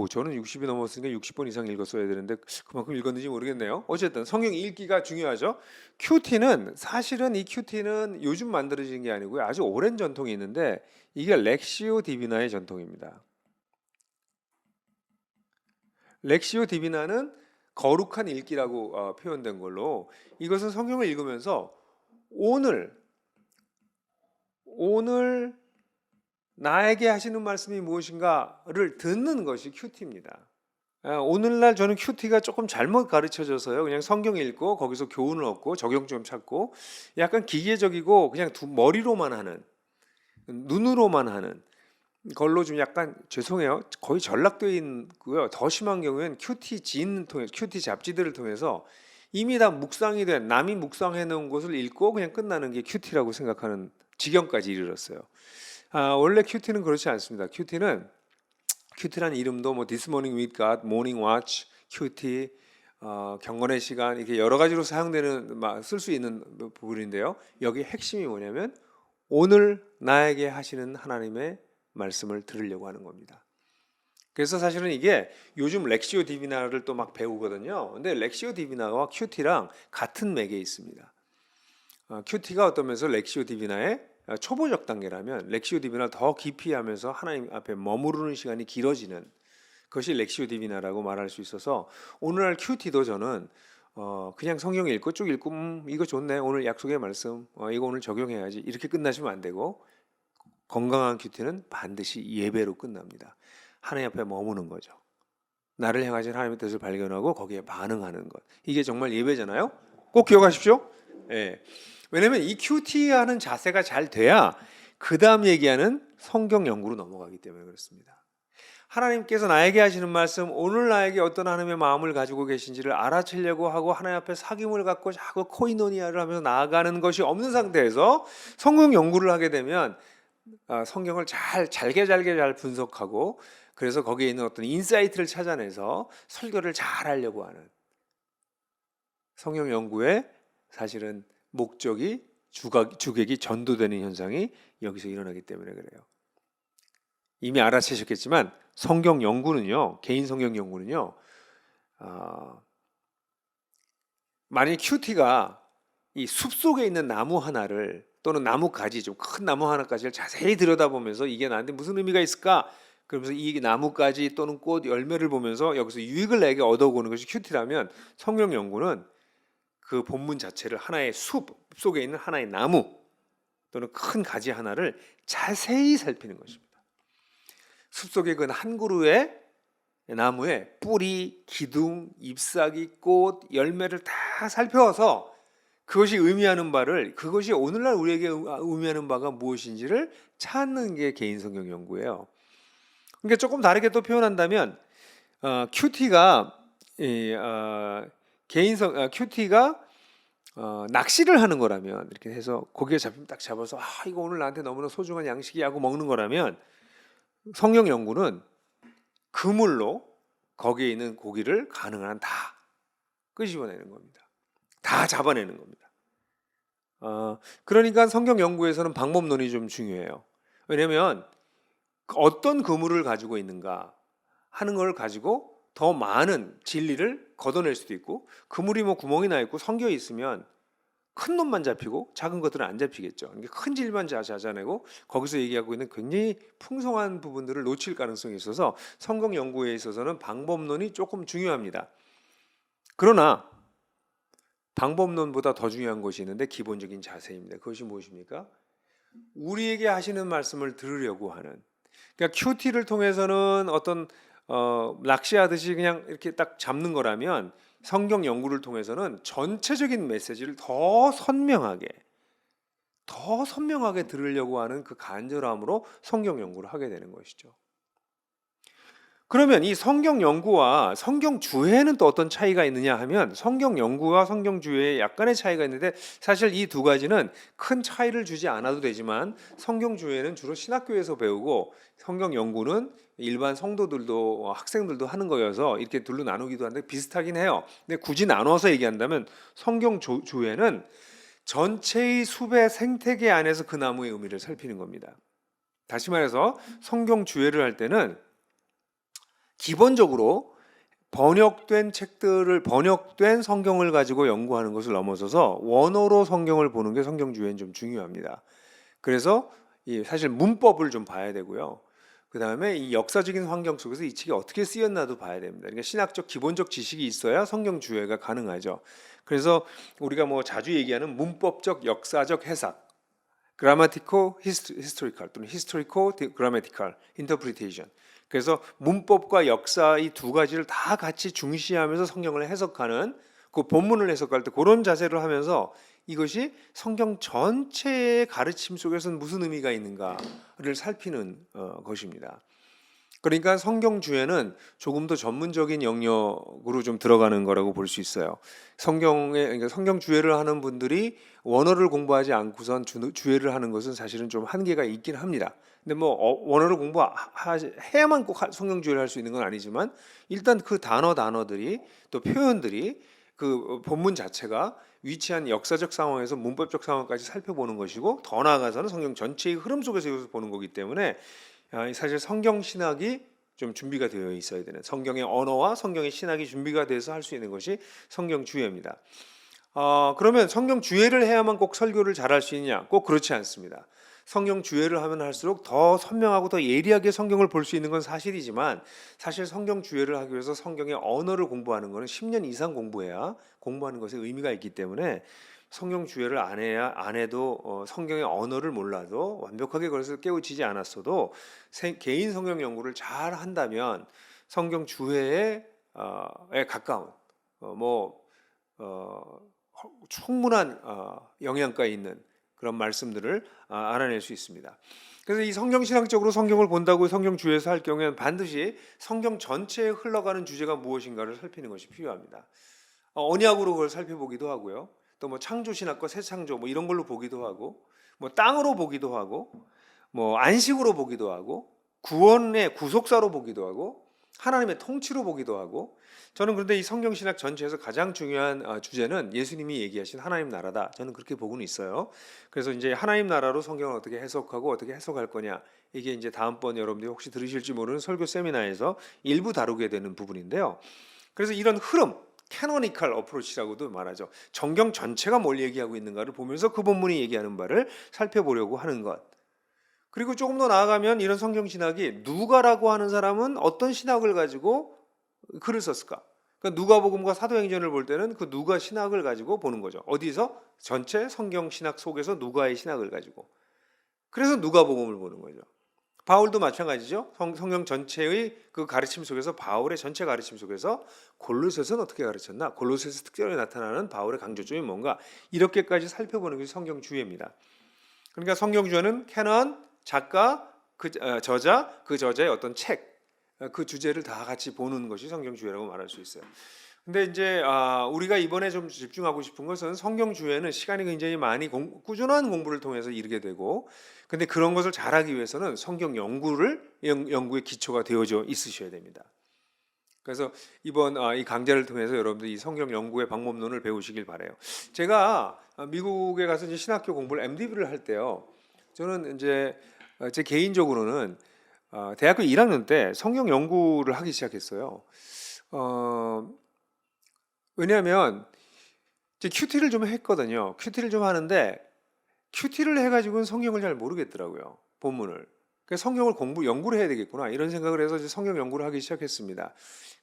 저는 60이 넘었으니까 60번 이상 읽었어야 되는데 그만큼 읽었는지 모르겠네요. 어쨌든 성경 읽기가 중요하죠. 사실은 이 큐티는 요즘 만들어진 게 아니고요. 아주 오랜 전통이 있는데 이게 렉시오 디비나의 전통입니다. 렉시오 디비나는 거룩한 읽기라고 표현된 걸로, 이것은 성경을 읽으면서 오늘 나에게 하시는 말씀이 무엇인가를 듣는 것이 큐티입니다. 오늘날 저는 큐티가 조금 잘못 가르쳐져서요. 그냥 성경 읽고 거기서 교훈을 얻고 적용점 찾고 약간 기계적이고 그냥 머리로만 하는, 눈으로만 하는 걸로 좀 약간 죄송해요. 거의 전락되어 있고요. 더 심한 경우에는 큐티 잡지들을 통해서 이미 다 묵상이 된, 남이 묵상해 놓은 것을 읽고 그냥 끝나는 게 큐티라고 생각하는 지경까지 이르렀어요. 원래 큐티는 그렇지 않습니다. 큐티라는 이름도 This Morning with God, Morning Watch, 큐티, 경건의 시간, 이렇게 여러 가지로 쓸 수 있는 부분인데요. 여기 핵심이 뭐냐면 오늘 나에게 하시는 하나님의 말씀을 들으려고 하는 겁니다. 그래서 사실은 이게 요즘 렉시오 디비나를 또 막 배우거든요. 근데 렉시오 디비나와 큐티랑 같은 맥에 있습니다. 큐티가 어떤 면에서 렉시오 디비나의 초보적 단계라면 렉시오 디비나 더 깊이 하면서 하나님 앞에 머무르는 시간이 길어지는 것이 렉시오 디비나라고 말할 수 있어서, 오늘날 큐티도 저는 그냥 성경 읽고 쭉 읽고 이거 좋네, 오늘 약속의 말씀, 이거 오늘 적용해야지, 이렇게 끝나시면 안 되고, 건강한 큐티는 반드시 예배로 끝납니다. 하나님 앞에 머무는 거죠. 나를 향하신 하나님의 뜻을 발견하고 거기에 반응하는 것, 이게 정말 예배잖아요. 꼭 기억하십시오. 예. 왜냐면 이 큐티하는 자세가 잘 돼야 그 다음 얘기하는 성경 연구로 넘어가기 때문에 그렇습니다. 하나님께서 나에게 하시는 말씀, 오늘 나에게 어떤 하나님의 마음을 가지고 계신지를 알아채려고 하고 하나님 앞에 사귐을 갖고 자꾸 코이노니아를 하면서 나아가는 것이 없는 상태에서 성경 연구를 하게 되면 성경을 잘게 잘 분석하고, 그래서 거기에 있는 어떤 인사이트를 찾아내서 설교를 잘 하려고 하는, 성경 연구의 사실은 목적이 주객이 전도되는 현상이 여기서 일어나기 때문에 그래요. 이미 알아채셨겠지만 성경 연구는요, 개인 성경 연구는요, 만약 큐티가 이 숲속에 있는 나무 하나를, 또는 나무 가지, 좀 큰 나무 하나까지를 자세히 들여다보면서 이게 나한테 무슨 의미가 있을까? 그러면서 이 나무가지 또는 꽃 열매를 보면서 여기서 유익을 내게 얻어오는 것이 큐티라면, 성경 연구는 그 본문 자체를 하나의 숲 속에 있는 하나의 나무 또는 큰 가지 하나를 자세히 살피는 것입니다. 숲속의 그 한 그루의 나무의 뿌리, 기둥, 잎사귀, 꽃, 열매를 다 살펴서 그것이 의미하는 바를, 그것이 오늘날 우리에게 의미하는 바가 무엇인지를 찾는 게 개인 성경 연구예요. 그러니까 조금 다르게 또 표현한다면 큐티가 낚시를 하는 거라면, 이렇게 해서 고기에 잡히면 딱 잡아서 이거 오늘 나한테 너무나 소중한 양식이야 하고 먹는 거라면, 성경 연구는 그물로 거기에 있는 고기를 가능한 한 다 끄집어내는 겁니다. 다 잡아내는 겁니다. 그러니까 성경 연구에서는 방법론이 좀 중요해요. 왜냐하면 어떤 그물을 가지고 있는가 하는 걸 가지고 더 많은 진리를 걷어낼 수도 있고, 그물이 구멍이 나 있고 성겨 있으면 큰 놈만 잡히고 작은 것들은 안 잡히겠죠. 그러니까 큰 진리만 찾아내고 거기서 얘기하고 있는 굉장히 풍성한 부분들을 놓칠 가능성이 있어서 성경 연구에 있어서는 방법론이 조금 중요합니다. 그러나 방법론보다 더 중요한 것이 있는데 기본적인 자세입니다. 그것이 무엇입니까? 우리에게 하시는 말씀을 들으려고 하는, 그러니까 큐티를 통해서는 어떤 낚시하듯이 그냥 이렇게 딱 잡는 거라면, 성경 연구를 통해서는 전체적인 메시지를 더 선명하게 들으려고 하는 그 간절함으로 성경 연구를 하게 되는 것이죠. 그러면 이 성경 연구와 성경 주해는 또 어떤 차이가 있느냐 하면 성경 연구와 성경 주해에 약간의 차이가 있는데 사실 이 두 가지는 큰 차이를 주지 않아도 되지만 성경 주해는 주로 신학교에서 배우고 성경 연구는 일반 성도들도 학생들도 하는 거여서 이렇게 둘로 나누기도 하는데 비슷하긴 해요. 근데 굳이 나눠서 얘기한다면 성경 주해는 전체의 숲의 생태계 안에서 그 나무의 의미를 살피는 겁니다. 다시 말해서 성경 주해를 할 때는 기본적으로 번역된 성경을 가지고 연구하는 것을 넘어서서 원어로 성경을 보는 게 성경주의엔 좀 중요합니다. 그래서 사실 문법을 좀 봐야 되고요. 그 다음에 이 역사적인 환경 속에서 이 책이 어떻게 쓰였나도 봐야 됩니다. 그러니까 신학적 기본적 지식이 있어야 성경주의가 가능하죠. 그래서 우리가 뭐 자주 얘기하는 문법적 역사적 해석, grammatical historical 또는 historical grammatical interpretation. 그래서 문법과 역사 이 두 가지를 다 같이 중시하면서 성경을 해석하는 그 본문을 해석할 때 그런 자세를 하면서 이것이 성경 전체의 가르침 속에서는 무슨 의미가 있는가를 살피는 것입니다. 그러니까 성경 주해는 조금 더 전문적인 영역으로 좀 들어가는 거라고 볼 수 있어요. 그러니까 성경 주해를 하는 분들이 원어를 공부하지 않고선 주해를 하는 것은 사실은 좀 한계가 있긴 합니다. 근데 뭐 원어를 공부해야만 꼭 성경 주해를 할 수 있는 건 아니지만 일단 그 단어들이 또 표현들이 그 본문 자체가 위치한 역사적 상황에서 문법적 상황까지 살펴보는 것이고 더 나아가서는 성경 전체의 흐름 속에서 이것을 보는 거기 때문에 사실 성경 신학이 좀 준비가 되어 있어야 되는 성경의 언어와 성경의 신학이 준비가 돼서 할 수 있는 것이 성경 주해입니다. 그러면 성경 주해를 해야만 꼭 설교를 잘할 수 있냐? 꼭 그렇지 않습니다. 성경 주해를 하면 할수록 더 선명하고 더 예리하게 성경을 볼 수 있는 건 사실이지만 사실 성경 주해를 하기 위해서 성경의 언어를 공부하는 것은 10년 이상 공부해야 공부하는 것에 의미가 있기 때문에 성경 주해를 안 해도 성경의 언어를 몰라도 완벽하게 그것을 깨우치지 않았어도 개인 성경 연구를 잘 한다면 성경 주해에 가까운 충분한 영양가 있는 그런 말씀들을 알아낼 수 있습니다. 그래서 이 성경신학적으로 성경을 본다고 성경 주해에서 할 경우에는 반드시 성경 전체에 흘러가는 주제가 무엇인가를 살피는 것이 필요합니다. 언약으로 그걸 살펴보기도 하고요. 또 뭐 창조신학과 새창조 뭐 이런 걸로 보기도 하고 뭐 땅으로 보기도 하고 뭐 안식으로 보기도 하고 구원의 구속사로 보기도 하고 하나님의 통치로 보기도 하고 저는 그런데 이 성경신학 전체에서 가장 중요한 주제는 예수님이 얘기하신 하나님 나라다. 저는 그렇게 보고는 있어요. 그래서 이제 하나님 나라로 성경을 어떻게 해석하고 어떻게 해석할 거냐 이게 이제 다음번 여러분들이 혹시 들으실지 모르는 설교 세미나에서 일부 다루게 되는 부분인데요. 그래서 이런 흐름 캐노니컬 어프로치라고도 말하죠. 정경 전체가 뭘 얘기하고 있는가를 보면서 그 본문이 얘기하는 바를 살펴보려고 하는 것. 그리고 조금 더 나아가면 이런 성경 신학이 누가라고 하는 사람은 어떤 신학을 가지고 글을 썼을까? 그러니까 누가복음과 사도행전을 볼 때는 그 누가 신학을 가지고 보는 거죠. 어디서? 전체 성경 신학 속에서 누가의 신학을 가지고. 그래서 누가복음을 보는 거죠. 바울도 마찬가지죠. 성경 전체의 그 가르침 속에서 바울의 전체 가르침 속에서 골로새서는 어떻게 가르쳤나? 골로새서 특별히 나타나는 바울의 강조점이 뭔가? 이렇게까지 살펴보는 것이 성경 주해입니다. 그러니까 성경 주해는 캐논, 작가, 저자, 그 저자의 어떤 책, 그 주제를 다 같이 보는 것이 성경 주해라고 말할 수 있어요. 근데 이제 우리가 이번에 좀 집중하고 싶은 것은 성경 주해는 시간이 굉장히 많이 꾸준한 공부를 통해서 이르게 되고 근데 그런 것을 잘하기 위해서는 성경 연구의 기초가 되어져 있으셔야 됩니다. 그래서 이번 이 강좌를 통해서 여러분들이 이 성경 연구의 방법론을 배우시길 바래요. 제가 미국에 가서 이제 신학교 공부를 MDB를 할 때요. 저는 이제 제 개인적으로는 대학교 1학년 때 성경 연구를 하기 시작했어요. 왜냐하면 이제 큐티를 좀 했거든요. 큐티를 좀 하는데 큐티를 해가지고는 성경을 잘 모르겠더라고요. 본문을. 그래서 성경을 연구를 해야 되겠구나 이런 생각을 해서 이제 성경 연구를 하기 시작했습니다.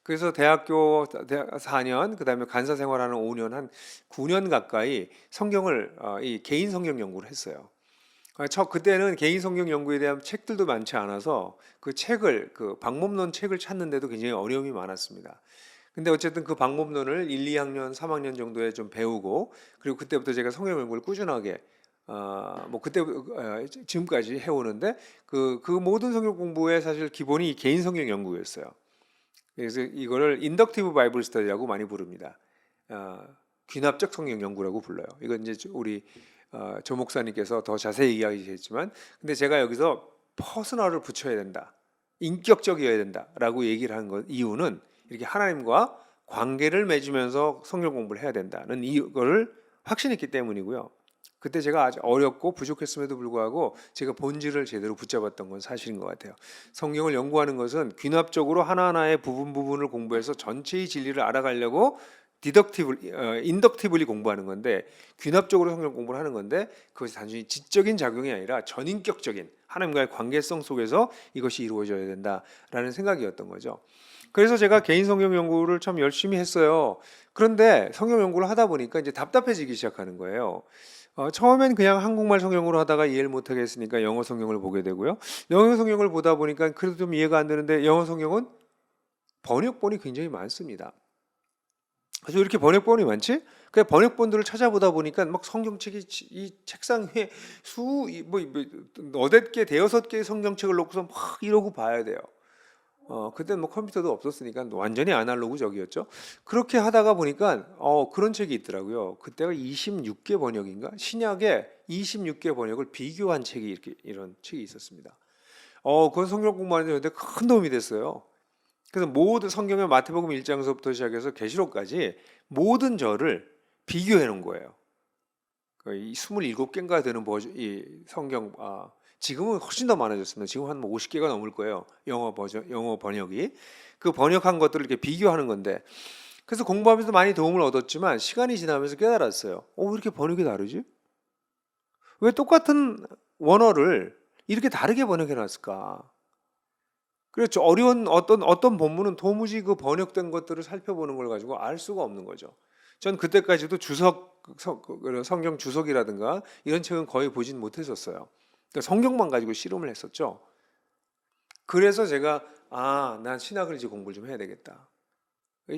그래서 대학 4년, 그 다음에 간사 생활하는 5년, 한 9년 가까이 성경을 이 개인 성경 연구를 했어요. 그때는 개인 성경 연구에 대한 책들도 많지 않아서 그 방법론 책을 찾는데도 굉장히 어려움이 많았습니다. 근데 어쨌든 그 방법론을 1, 2학년, 3학년 정도에 좀 배우고 그리고 그때부터 제가 성경 연구를 꾸준하게 지금까지 해오는데 그 모든 성경 공부의 사실 기본이 개인 성경 연구였어요. 그래서 이거를 인덕티브 바이블 스터디라고 많이 부릅니다. 귀납적 성경 연구라고 불러요. 이건 이제 우리 조 목사님께서 더 자세히 이야기했지만, 근데 제가 여기서 퍼스널을 붙여야 된다, 인격적이어야 된다라고 얘기를 한 것 이유는 이렇게 하나님과 관계를 맺으면서 성경 공부를 해야 된다는 이거를 확신했기 때문이고요. 그때 제가 아주 어렵고 부족했음에도 불구하고 제가 본질을 제대로 붙잡았던 건 사실인 것 같아요. 성경을 연구하는 것은 귀납적으로 하나하나의 부분을 공부해서 전체의 진리를 알아가려고 인덕티블리 공부하는 건데, 귀납적으로 성경 공부를 하는 건데, 그것이 단순히 지적인 작용이 아니라 전인격적인 하나님과의 관계성 속에서 이것이 이루어져야 된다라는 생각이었던 거죠. 그래서 제가 개인 성경 연구를 참 열심히 했어요. 그런데 성경 연구를 하다 보니까 이제 답답해지기 시작하는 거예요. 처음엔 그냥 한국말 성경으로 하다가 이해를 못하겠으니까 영어 성경을 보게 되고요. 영어 성경을 보다 보니까 그래도 좀 이해가 안 되는데, 영어 성경은 번역본이 굉장히 많습니다. 그래서 이렇게 번역본이 많지? 그 번역본들을 찾아보다 보니까 막 성경책이 이 책상 위에 너댓 개, 대여섯 개의 성경책을 놓고서 막 이러고 봐야 돼요. 그때는 뭐 컴퓨터도 없었으니까 완전히 아날로그적이었죠. 그렇게 하다가 보니까 그런 책이 있더라고요. 그때가 26개 번역인가? 신약의 26개 번역을 비교한 책이 이런 책이 있었습니다. 그건 성경 공부하는데 큰 도움이 됐어요. 그래서 모든 성경의 마태복음 1장서부터 시작해서 계시록까지 모든 절을 비교해 놓은 거예요. 이 27개인가 되는 이 성경, 지금은 훨씬 더 많아졌습니다. 지금 한 50개가 넘을 거예요. 영어 번역이. 그 번역한 것들을 이렇게 비교하는 건데, 그래서 공부하면서 많이 도움을 얻었지만 시간이 지나면서 깨달았어요. 왜 이렇게 번역이 다르지? 왜 똑같은 원어를 이렇게 다르게 번역해 놨을까? 그렇죠. 어려운 어떤 본문은 도무지 그 번역된 것들을 살펴보는 걸 가지고 알 수가 없는 거죠. 전 그때까지도 성경 주석이라든가 이런 책은 거의 보진 못했었어요. 그러니까 성경만 가지고 씨름을 했었죠. 그래서 제가 난 신학을 이제 공부를 좀 해야 되겠다.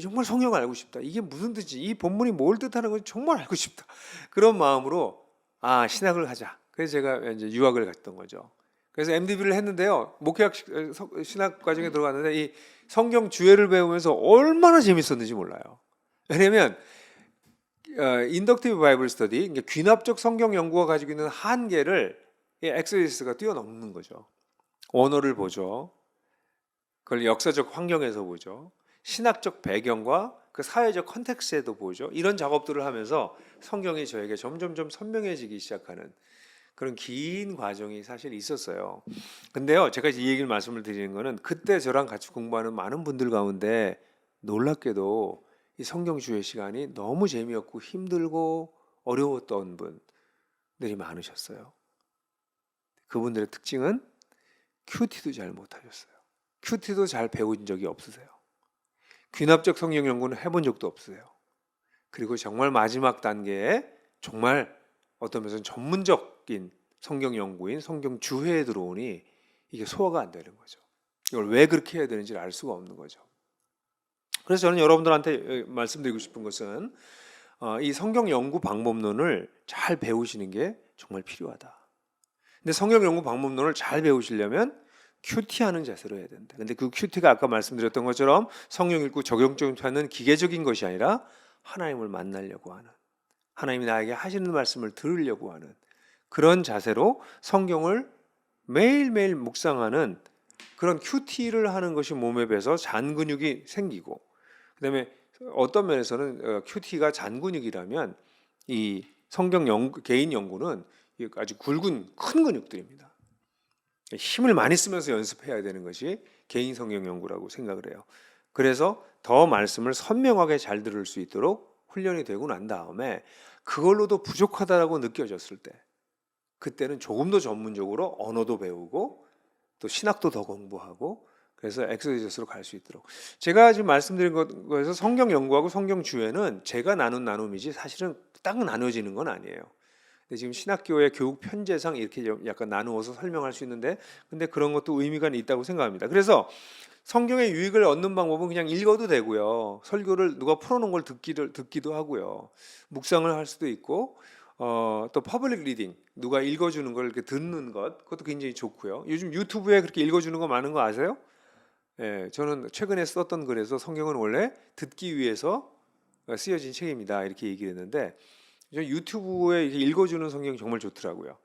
정말 성경을 알고 싶다. 이게 무슨 뜻이지? 이 본문이 뭘 뜻하는 건지 정말 알고 싶다. 그런 마음으로 신학을 하자. 그래서 제가 이제 유학을 갔던 거죠. 그래서 MDB를 했는데요. 목회학 신학 과정에 들어갔는데 이 성경 주해를 배우면서 얼마나 재밌었는지 몰라요. 왜냐면 인덕티브 바이블 스터디, 그러니까 귀납적 성경 연구가 가지고 있는 한계를 엑소디스가 뛰어넘는 거죠. 원어를 보죠. 그걸 역사적 환경에서 보죠. 신학적 배경과 그 사회적 컨텍스트에도 보죠. 이런 작업들을 하면서 성경이 저에게 점점점 선명해지기 시작하는 그런 긴 과정이 사실 있었어요. 근데요, 제가 이 얘기를 말씀을 드리는 거는 그때 저랑 같이 공부하는 많은 분들 가운데 놀랍게도 이 성경 주의 시간이 너무 재미없고 힘들고 어려웠던 분들이 많으셨어요. 그분들의 특징은 큐티도 잘 못하셨어요. 큐티도 잘 배운 적이 없으세요. 귀납적 성경 연구는 해본 적도 없으세요. 그리고 정말 마지막 단계에 정말 어떤 면에서는 전문적인 성경 연구인 성경 주해에 들어오니 이게 소화가 안 되는 거죠. 이걸 왜 그렇게 해야 되는지를 알 수가 없는 거죠. 그래서 저는 여러분들한테 말씀드리고 싶은 것은 이 성경 연구 방법론을 잘 배우시는 게 정말 필요하다. 근데 성경 연구 방법론을 잘 배우시려면 큐티하는 자세로 해야 된다. 근데 그 큐티가 아까 말씀드렸던 것처럼 성경 읽고 적용하는 기계적인 것이 아니라 하나님을 만나려고 하는, 하나님이 나에게 하시는 말씀을 들으려고 하는 그런 자세로 성경을 매일매일 묵상하는 그런 큐티를 하는 것이 몸에 배서 잔 근육이 생기고, 그다음에 어떤 면에서는 큐티가 잔 근육이라면 이 성경 개인 연구는 아주 굵은 큰 근육들입니다. 힘을 많이 쓰면서 연습해야 되는 것이 개인 성경 연구라고 생각을 해요. 그래서 더 말씀을 선명하게 잘 들을 수 있도록 훈련이 되고 난 다음에 그걸로도 부족하다라고 느껴졌을 때, 그때는 조금 더 전문적으로 언어도 배우고 또 신학도 더 공부하고, 그래서 엑소디저스로 갈 수 있도록. 제가 지금 말씀드린 거에서 성경 연구하고 성경 주해는 제가 나눈 나눔이지 사실은 딱 나눠지는 건 아니에요. 근데 지금 신학교의 교육 편제상 이렇게 약간 나누어서 설명할 수 있는데, 근데 그런 것도 의미가 있다고 생각합니다. 그래서 성경의 유익을 얻는 방법은 그냥 읽어도 되고요. 설교를 누가 풀어놓은 걸 듣기도 하고요. 묵상을 할 수도 있고, 또 퍼블릭 리딩, 누가 읽어주는 걸 이렇게 듣는 것, 그것도 굉장히 좋고요. 요즘 유튜브에 그렇게 읽어주는 거 많은 거 아세요? 예, 저는 최근에 썼던 글에서 성경은 원래 듣기 위해서 쓰여진 책입니다. 이렇게 얘기를 했는데 저 유튜브에 이렇게 읽어주는 성경이 정말 좋더라고요.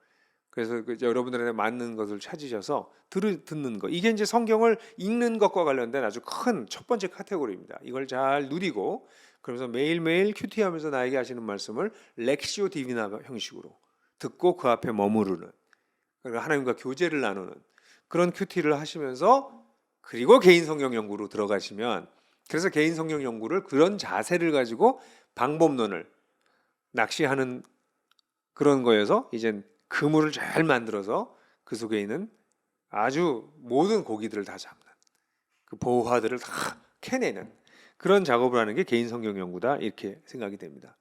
그래서 이제 여러분들한테 맞는 것을 찾으셔서 듣는 거. 이게 이제 성경을 읽는 것과 관련된 아주 큰 첫 번째 카테고리입니다. 이걸 잘 누리고 그러면서 매일매일 큐티하면서 나에게 하시는 말씀을 렉시오 디비나 형식으로 듣고 그 앞에 머무르는, 그러니까 하나님과 교제를 나누는 그런 큐티를 하시면서 그리고 개인 성경 연구로 들어가시면, 그래서 개인 성경 연구를 그런 자세를 가지고 방법론을 낚시하는 그런 거여서 이젠 그물을 잘 만들어서 그 속에 있는 아주 모든 고기들을 다 잡는, 그 보화들을 다 캐내는 그런 작업을 하는 게 개인 성경 연구다, 이렇게 생각이 됩니다.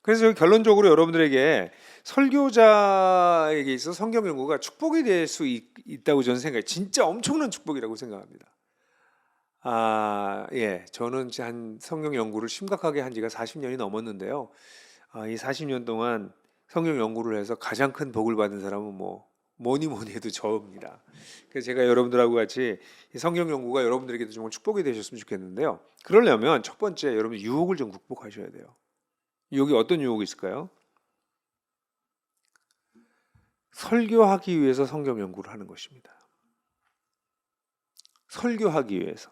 그래서 결론적으로 여러분들에게 설교자에게 있어 성경 연구가 축복이 될 수 있다고 저는 생각해요. 진짜 엄청난 축복이라고 생각합니다. 예, 저는 한 성경 연구를 심각하게 한 지가 40년이 넘었는데요. 이 40년 동안 성경 연구를 해서 가장 큰 복을 받은 사람은 뭐니 해도 저입니다. 그래서 제가 여러분들하고 같이 이 성경 연구가 여러분들에게도 정말 축복이 되셨으면 좋겠는데요. 그러려면 첫 번째, 여러분 유혹을 좀 극복하셔야 돼요. 유혹이 어떤 유혹이 있을까요? 설교하기 위해서 성경 연구를 하는 것입니다. 설교하기 위해서.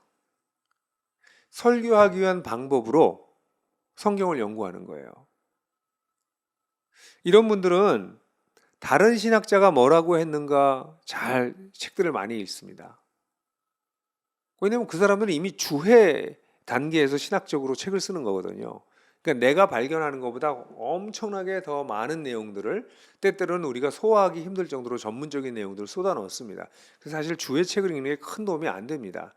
설교하기 위한 방법으로 성경을 연구하는 거예요. 이런 분들은 다른 신학자가 뭐라고 했는가 잘 책들을 많이 읽습니다. 왜냐하면 그 사람들은 이미 주해 단계에서 신학적으로 책을 쓰는 거거든요. 그러니까 내가 발견하는 것보다 엄청나게 더 많은 내용들을, 때때로는 우리가 소화하기 힘들 정도로 전문적인 내용들을 쏟아 넣습니다. 그래서 사실 주의 책을 읽는 게 큰 도움이 안 됩니다.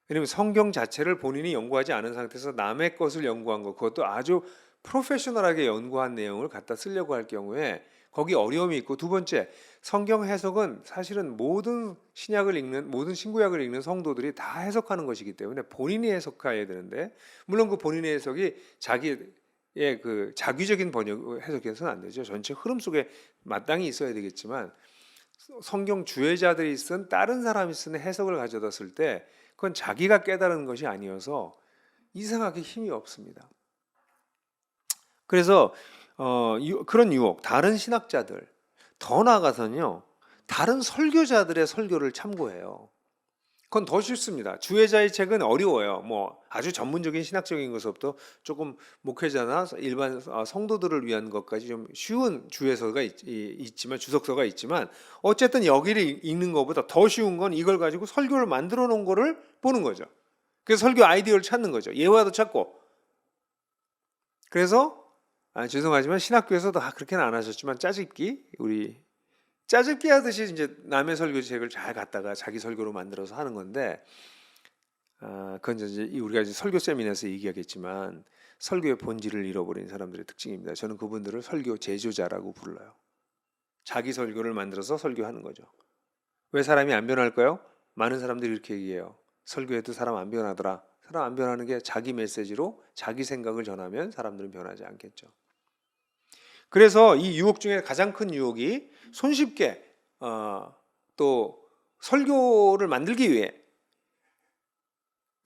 왜냐하면 성경 자체를 본인이 연구하지 않은 상태에서 남의 것을 연구한 것, 그것도 아주 프로페셔널하게 연구한 내용을 갖다 쓰려고 할 경우에 거기 어려움이 있고, 두 번째, 성경 해석은 사실은 모든 신약을 읽는, 모든 신구약을 읽는 성도들이 다 해석하는 것이기 때문에 본인이 해석해야 되는데, 물론 그 본인의 해석이 자기의 그 자기적인 번역 해석해서는 안 되죠. 전체 흐름 속에 마땅히 있어야 되겠지만, 성경 주해자들이 쓴, 다른 사람이 쓴 해석을 가져다 쓸 때 그건 자기가 깨달은 것이 아니어서 이상하게 힘이 없습니다. 그래서 그런 유혹, 다른 신학자들, 더 나아가서는요, 다른 설교자들의 설교를 참고해요. 그건 더 쉽습니다. 주해자의 책은 어려워요. 아주 전문적인 신학적인 것부터 조금 목회자나 일반 성도들을 위한 것까지 좀 쉬운 주해서가 있지만, 주석서가 있지만, 어쨌든 여기를 읽는 것보다 더 쉬운 건 이걸 가지고 설교를 만들어 놓은 거를 보는 거죠. 그래서 설교 아이디어를 찾는 거죠. 예화도 찾고. 그래서 죄송하지만 신학교에서도 그렇게는 안 하셨지만, 우리 짜집기 하듯이 이제 남의 설교책을 잘 갖다가 자기 설교로 만들어서 하는 건데, 그건 이제 우리가 이제 설교 세미나에서 얘기하겠지만 설교의 본질을 잃어버린 사람들의 특징입니다. 저는 그분들을 설교 제조자라고 불러요. 자기 설교를 만들어서 설교하는 거죠. 왜 사람이 안 변할까요? 많은 사람들이 이렇게 얘기해요. 설교해도 사람 안 변하더라. 사람 안 변하는 게 자기 메시지로 자기 생각을 전하면 사람들은 변하지 않겠죠. 그래서 이 유혹 중에 가장 큰 유혹이 손쉽게 또 설교를 만들기 위해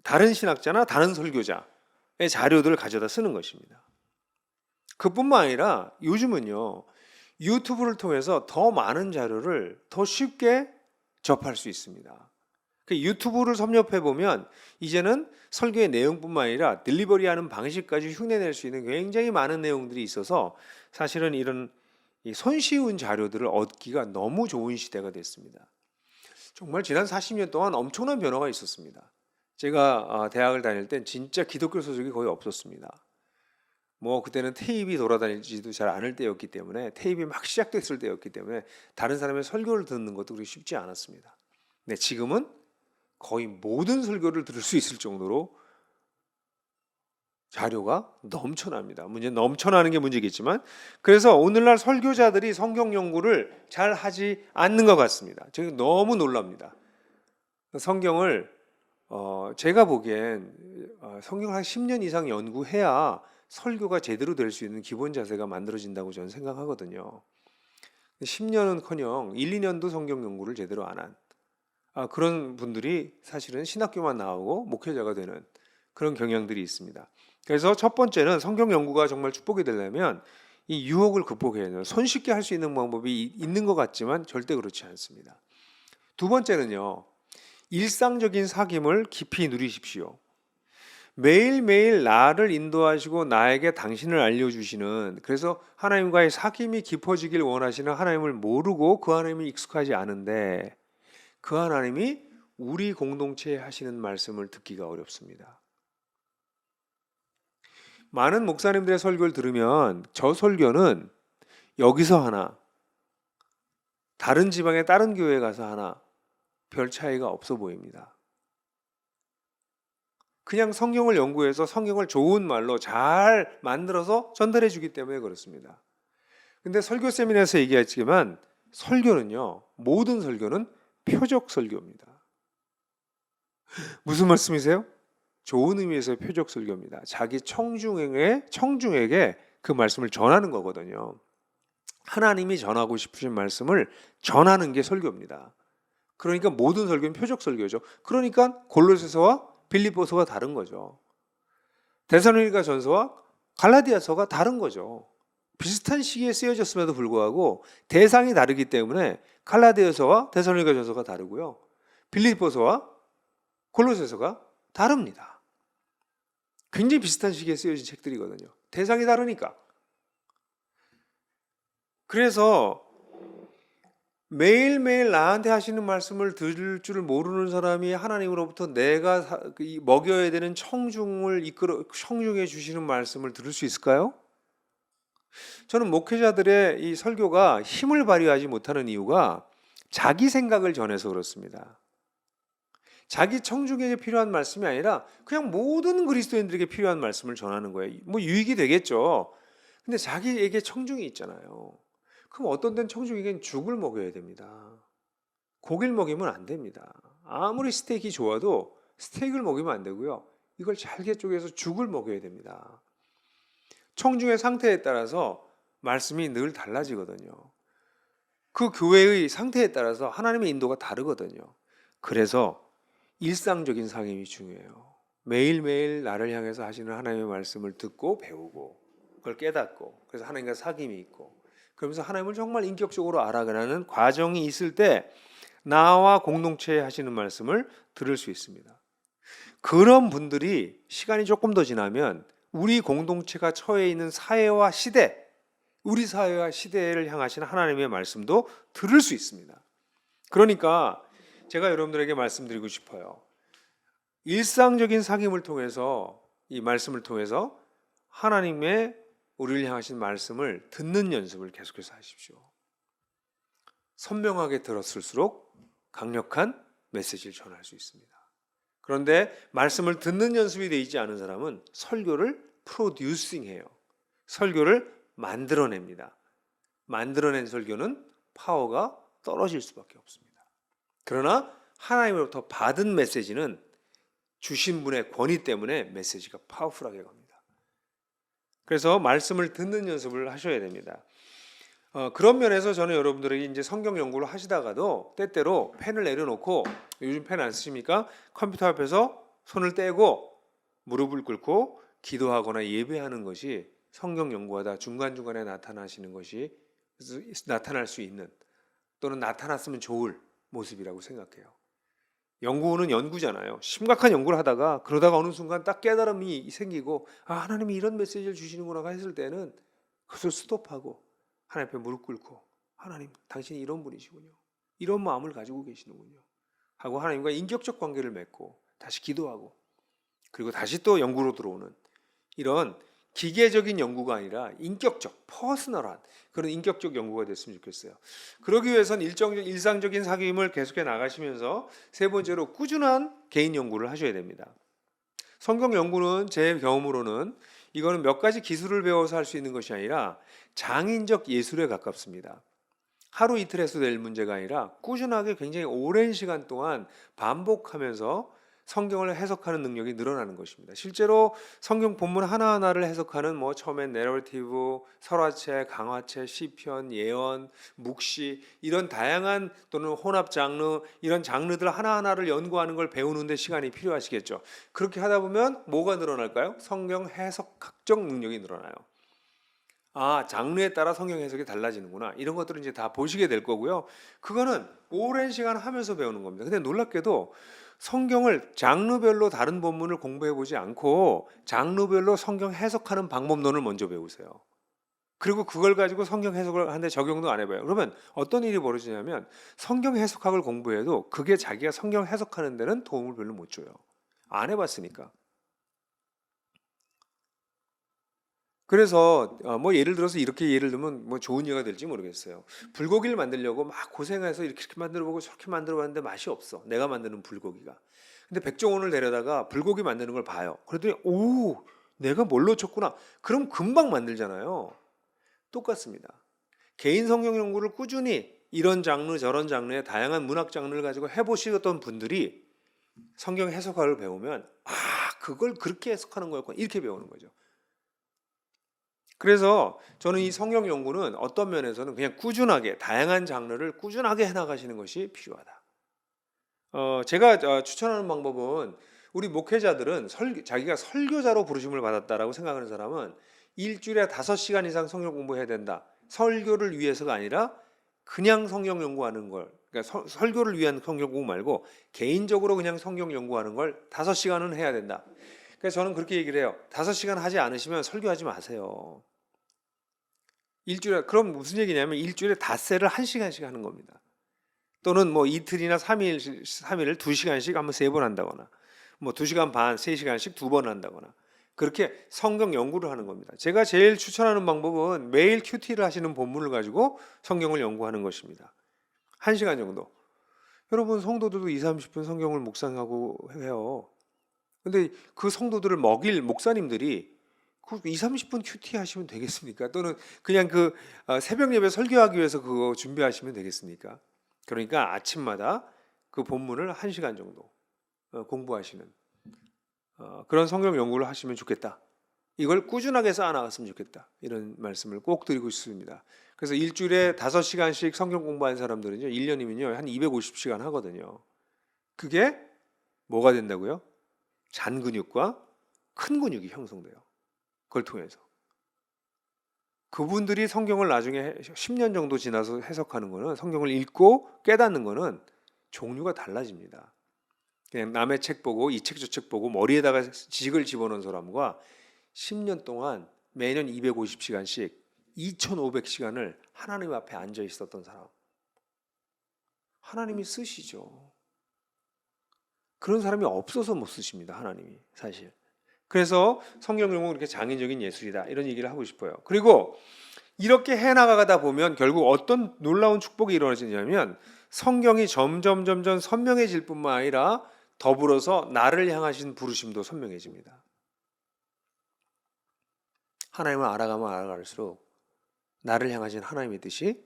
다른 신학자나 다른 설교자의 자료들을 가져다 쓰는 것입니다. 그뿐만 아니라 요즘은요, 유튜브를 통해서 더 많은 자료를 더 쉽게 접할 수 있습니다. 그 유튜브를 섭렵해 보면 이제는 설교의 내용뿐만 아니라 딜리버리하는 방식까지 흉내낼 수 있는 굉장히 많은 내용들이 있어서 사실은 이런 손쉬운 자료들을 얻기가 너무 좋은 시대가 됐습니다. 정말 지난 40년 동안 엄청난 변화가 있었습니다. 제가 대학을 다닐 땐 진짜 기독교 서적이 거의 없었습니다. 그때는 테이프가 돌아다니지도 잘 않을 때였기 때문에, 테이프가 막 시작됐을 때였기 때문에 다른 사람의 설교를 듣는 것도 그렇게 쉽지 않았습니다. 근데 지금은 거의 모든 설교를 들을 수 있을 정도로 자료가 넘쳐납니다. 넘쳐나는 게 문제겠지만, 그래서 오늘날 설교자들이 성경 연구를 잘 하지 않는 것 같습니다. 제가 너무 놀랍니다. 성경을 제가 보기엔 성경을 한 10년 이상 연구해야 설교가 제대로 될 수 있는 기본 자세가 만들어진다고 저는 생각하거든요. 10년은커녕 1, 2년도 성경 연구를 제대로 안 한, 그런 분들이 사실은 신학교만 나오고 목회자가 되는 그런 경향들이 있습니다. 그래서 첫 번째는 성경 연구가 정말 축복이 되려면 이 유혹을 극복해야 돼요. 손쉽게 할 수 있는 방법이 있는 것 같지만 절대 그렇지 않습니다. 두 번째는요, 일상적인 사귐을 깊이 누리십시오. 매일매일 나를 인도하시고 나에게 당신을 알려주시는, 그래서 하나님과의 사귐이 깊어지길 원하시는 하나님을 모르고 그 하나님이 익숙하지 않은데 그 하나님이 우리 공동체에 하시는 말씀을 듣기가 어렵습니다. 많은 목사님들의 설교를 들으면 저 설교는 여기서 하나, 다른 지방의 다른 교회에 가서 하나 별 차이가 없어 보입니다. 그냥 성경을 연구해서 성경을 좋은 말로 잘 만들어서 전달해 주기 때문에 그렇습니다. 근데 설교 세미나에서 얘기했지만 설교는요, 모든 설교는 표적 설교입니다. 무슨 말씀이세요? 좋은 의미에서 표적 설교입니다. 자기 청중에게 그 말씀을 전하는 거거든요. 하나님이 전하고 싶으신 말씀을 전하는 게 설교입니다. 그러니까 모든 설교는 표적 설교죠. 그러니까 골로새서와 빌립보서가 다른 거죠. 데살로니가 전서와 갈라디아서가 다른 거죠. 비슷한 시기에 쓰여졌음에도 불구하고 대상이 다르기 때문에 갈라디아서와 데살로니가 전서가 다르고요. 빌립보서와 골로새서가 다릅니다. 굉장히 비슷한 시기에 쓰여진 책들이거든요. 대상이 다르니까. 그래서 매일매일 나한테 하시는 말씀을 들을 줄 모르는 사람이 하나님으로부터 내가 먹여야 되는 청중해 주시는 말씀을 들을 수 있을까요? 저는 목회자들의 이 설교가 힘을 발휘하지 못하는 이유가 자기 생각을 전해서 그렇습니다. 자기 청중에게 필요한 말씀이 아니라 그냥 모든 그리스도인들에게 필요한 말씀을 전하는 거예요. 뭐 유익이 되겠죠. 근데 자기에게 청중이 있잖아요. 그럼 어떤 데는 청중에겐 죽을 먹여야 됩니다. 고기를 먹이면 안 됩니다. 아무리 스테이크 좋아도 스테이크를 먹이면 안 되고요. 이걸 잘게 쪼개서 죽을 먹여야 됩니다. 청중의 상태에 따라서 말씀이 늘 달라지거든요. 그 교회의 상태에 따라서 하나님의 인도가 다르거든요. 그래서 일상적인 상임이 중요해요. 매일매일 나를 향해서 하시는 하나님의 말씀을 듣고 배우고 그걸 깨닫고, 그래서 하나님과 사귐이 있고, 그러면서 하나님을 정말 인격적으로 알아가는 과정이 있을 때 나와 공동체에 하시는 말씀을 들을 수 있습니다. 그런 분들이 시간이 조금 더 지나면 우리 공동체가 처해 있는 사회와 시대, 우리 사회와 시대를 향하시는 하나님의 말씀도 들을 수 있습니다. 그러니까 제가 여러분들에게 말씀드리고 싶어요. 일상적인 사귐을 통해서, 이 말씀을 통해서 하나님의 우리를 향하신 말씀을 듣는 연습을 계속해서 하십시오. 선명하게 들었을수록 강력한 메시지를 전할 수 있습니다. 그런데 말씀을 듣는 연습이 되어 있지 않은 사람은 설교를 프로듀싱해요. 설교를 만들어냅니다. 만들어낸 설교는 파워가 떨어질 수밖에 없습니다. 그러나 하나님으로부터 받은 메시지는 주신 분의 권위 때문에 메시지가 파워풀하게 갑니다. 그래서 말씀을 듣는 연습을 하셔야 됩니다. 그런 면에서 저는 여러분들에게 이제 성경 연구를 하시다가도 때때로 펜을 내려놓고, 요즘 펜 안 쓰십니까? 컴퓨터 앞에서 손을 떼고 무릎을 꿇고 기도하거나 예배하는 것이 성경 연구하다 중간중간에 나타날 수 있는, 또는 나타났으면 좋을 모습이라고 생각해요. 연구는 연구잖아요. 심각한 연구를 하다가 그러다가 어느 순간 딱 깨달음이 생기고, 하나님이 이런 메시지를 주시는구나 했을 때는 그것을 스톱하고 하나님 앞에 무릎 꿇고, 하나님 당신이 이런 분이시군요, 이런 마음을 가지고 계시는군요 하고 하나님과 인격적 관계를 맺고 다시 기도하고, 그리고 다시 또 연구로 들어오는, 이런 기계적인 연구가 아니라 인격적, 퍼스널한 그런 인격적 연구가 됐으면 좋겠어요. 그러기 위해서는 일상적인 사귐을 계속해 나가시면서, 세 번째로 꾸준한 개인 연구를 하셔야 됩니다. 성경 연구는 제 경험으로는 이거는 몇 가지 기술을 배워서 할 수 있는 것이 아니라 장인적 예술에 가깝습니다. 하루 이틀 해서 될 문제가 아니라 꾸준하게 굉장히 오랜 시간 동안 반복하면서 성경을 해석하는 능력이 늘어나는 것입니다. 실제로 성경 본문 하나하나를 해석하는 처음엔 내러티브, 설화체, 강화체, 시편, 예언, 묵시 이런 다양한 또는 혼합 장르 이런 장르들 하나하나를 연구하는 걸 배우는데 시간이 필요하시겠죠. 그렇게 하다 보면 뭐가 늘어날까요? 성경 해석학적 능력이 늘어나요. 장르에 따라 성경 해석이 달라지는구나. 이런 것들은 이제 다 보시게 될 거고요. 그거는 오랜 시간 하면서 배우는 겁니다. 근데 놀랍게도 성경을 장르별로 다른 본문을 공부해 보지 않고 장르별로 성경 해석하는 방법론을 먼저 배우세요. 그리고 그걸 가지고 성경 해석을 하는데 적용도 안 해봐요. 그러면 어떤 일이 벌어지냐면 성경 해석학을 공부해도 그게 자기가 성경 해석하는 데는 도움을 별로 못 줘요. 안 해봤으니까. 그래서 예를 들어서 이렇게 예를 들면 좋은 예가 될지 모르겠어요. 불고기를 만들려고 막 고생해서 이렇게 만들어보고 저렇게 만들어봤는데 맛이 없어. 내가 만드는 불고기가. 근데 백종원을 데려다가 불고기 만드는 걸 봐요. 그랬더니 오, 내가 뭘 놓쳤구나. 그럼 금방 만들잖아요. 똑같습니다. 개인 성경 연구를 꾸준히 이런 장르 저런 장르의 다양한 문학 장르를 가지고 해보시던 분들이 성경 해석학을 배우면 그걸 그렇게 해석하는 거였구나 이렇게 배우는 거죠. 그래서 저는 이 성경 연구는 어떤 면에서는 그냥 꾸준하게 다양한 장르를 꾸준하게 해나가시는 것이 필요하다. 제가 추천하는 방법은 우리 목회자들은 자기가 설교자로 부르심을 받았다라고 생각하는 사람은 일주일에 5시간 이상 성경 공부해야 된다. 설교를 위해서가 아니라 그냥 성경 연구하는 걸, 그러니까 설교를 위한 성경 공부 말고 개인적으로 그냥 성경 연구하는 걸 5시간은 해야 된다. 그래서 저는 그렇게 얘기를 해요. 5시간 하지 않으시면 설교하지 마세요. 일주일에 그럼 무슨 얘기냐면 일주일에 닷새를 1시간씩 하는 겁니다. 또는 이틀이나 3일을 2시간씩 한번 3번 한다거나 2시간 반, 3시간씩 2번 한다거나 그렇게 성경 연구를 하는 겁니다. 제가 제일 추천하는 방법은 매일 큐티를 하시는 본문을 가지고 성경을 연구하는 것입니다. 1시간 정도. 여러분 성도들도 2-30분 성경을 묵상하고 해요. 근데 그 성도들을 먹일 목사님들이 그 2-30분 큐티 하시면 되겠습니까? 또는 그냥 새벽 예배 설교하기 위해서 그거 준비하시면 되겠습니까? 그러니까 아침마다 그 본문을 1시간 정도 공부하시는 그런 성경 연구를 하시면 좋겠다. 이걸 꾸준하게 쌓아나갔으면 좋겠다. 이런 말씀을 꼭 드리고 싶습니다. 그래서 일주일에 5시간씩 성경 공부하는 사람들은요, 1년이면요 한 250시간 하거든요. 그게 뭐가 된다고요? 잔 근육과 큰 근육이 형성돼요. 그걸 통해서. 그분들이 성경을 나중에 10년 정도 지나서 해석하는 거는 성경을 읽고 깨닫는 거는 종류가 달라집니다. 그냥 남의 책 보고 이 책 저 책 보고 머리에다가 지식을 집어넣은 사람과 10년 동안 매년 250시간씩 2500시간을 하나님 앞에 앉아 있었던 사람. 하나님이 쓰시죠. 그런 사람이 없어서 못 쓰십니다. 하나님이 사실. 그래서 성경 연구는 그렇게 장인적인 예술이다. 이런 얘기를 하고 싶어요. 그리고 이렇게 해나가다 보면 결국 어떤 놀라운 축복이 이루어지냐면 성경이 점점 선명해질 뿐만 아니라 더불어서 나를 향하신 부르심도 선명해집니다. 하나님을 알아가면 알아갈수록 나를 향하신 하나님의 뜻이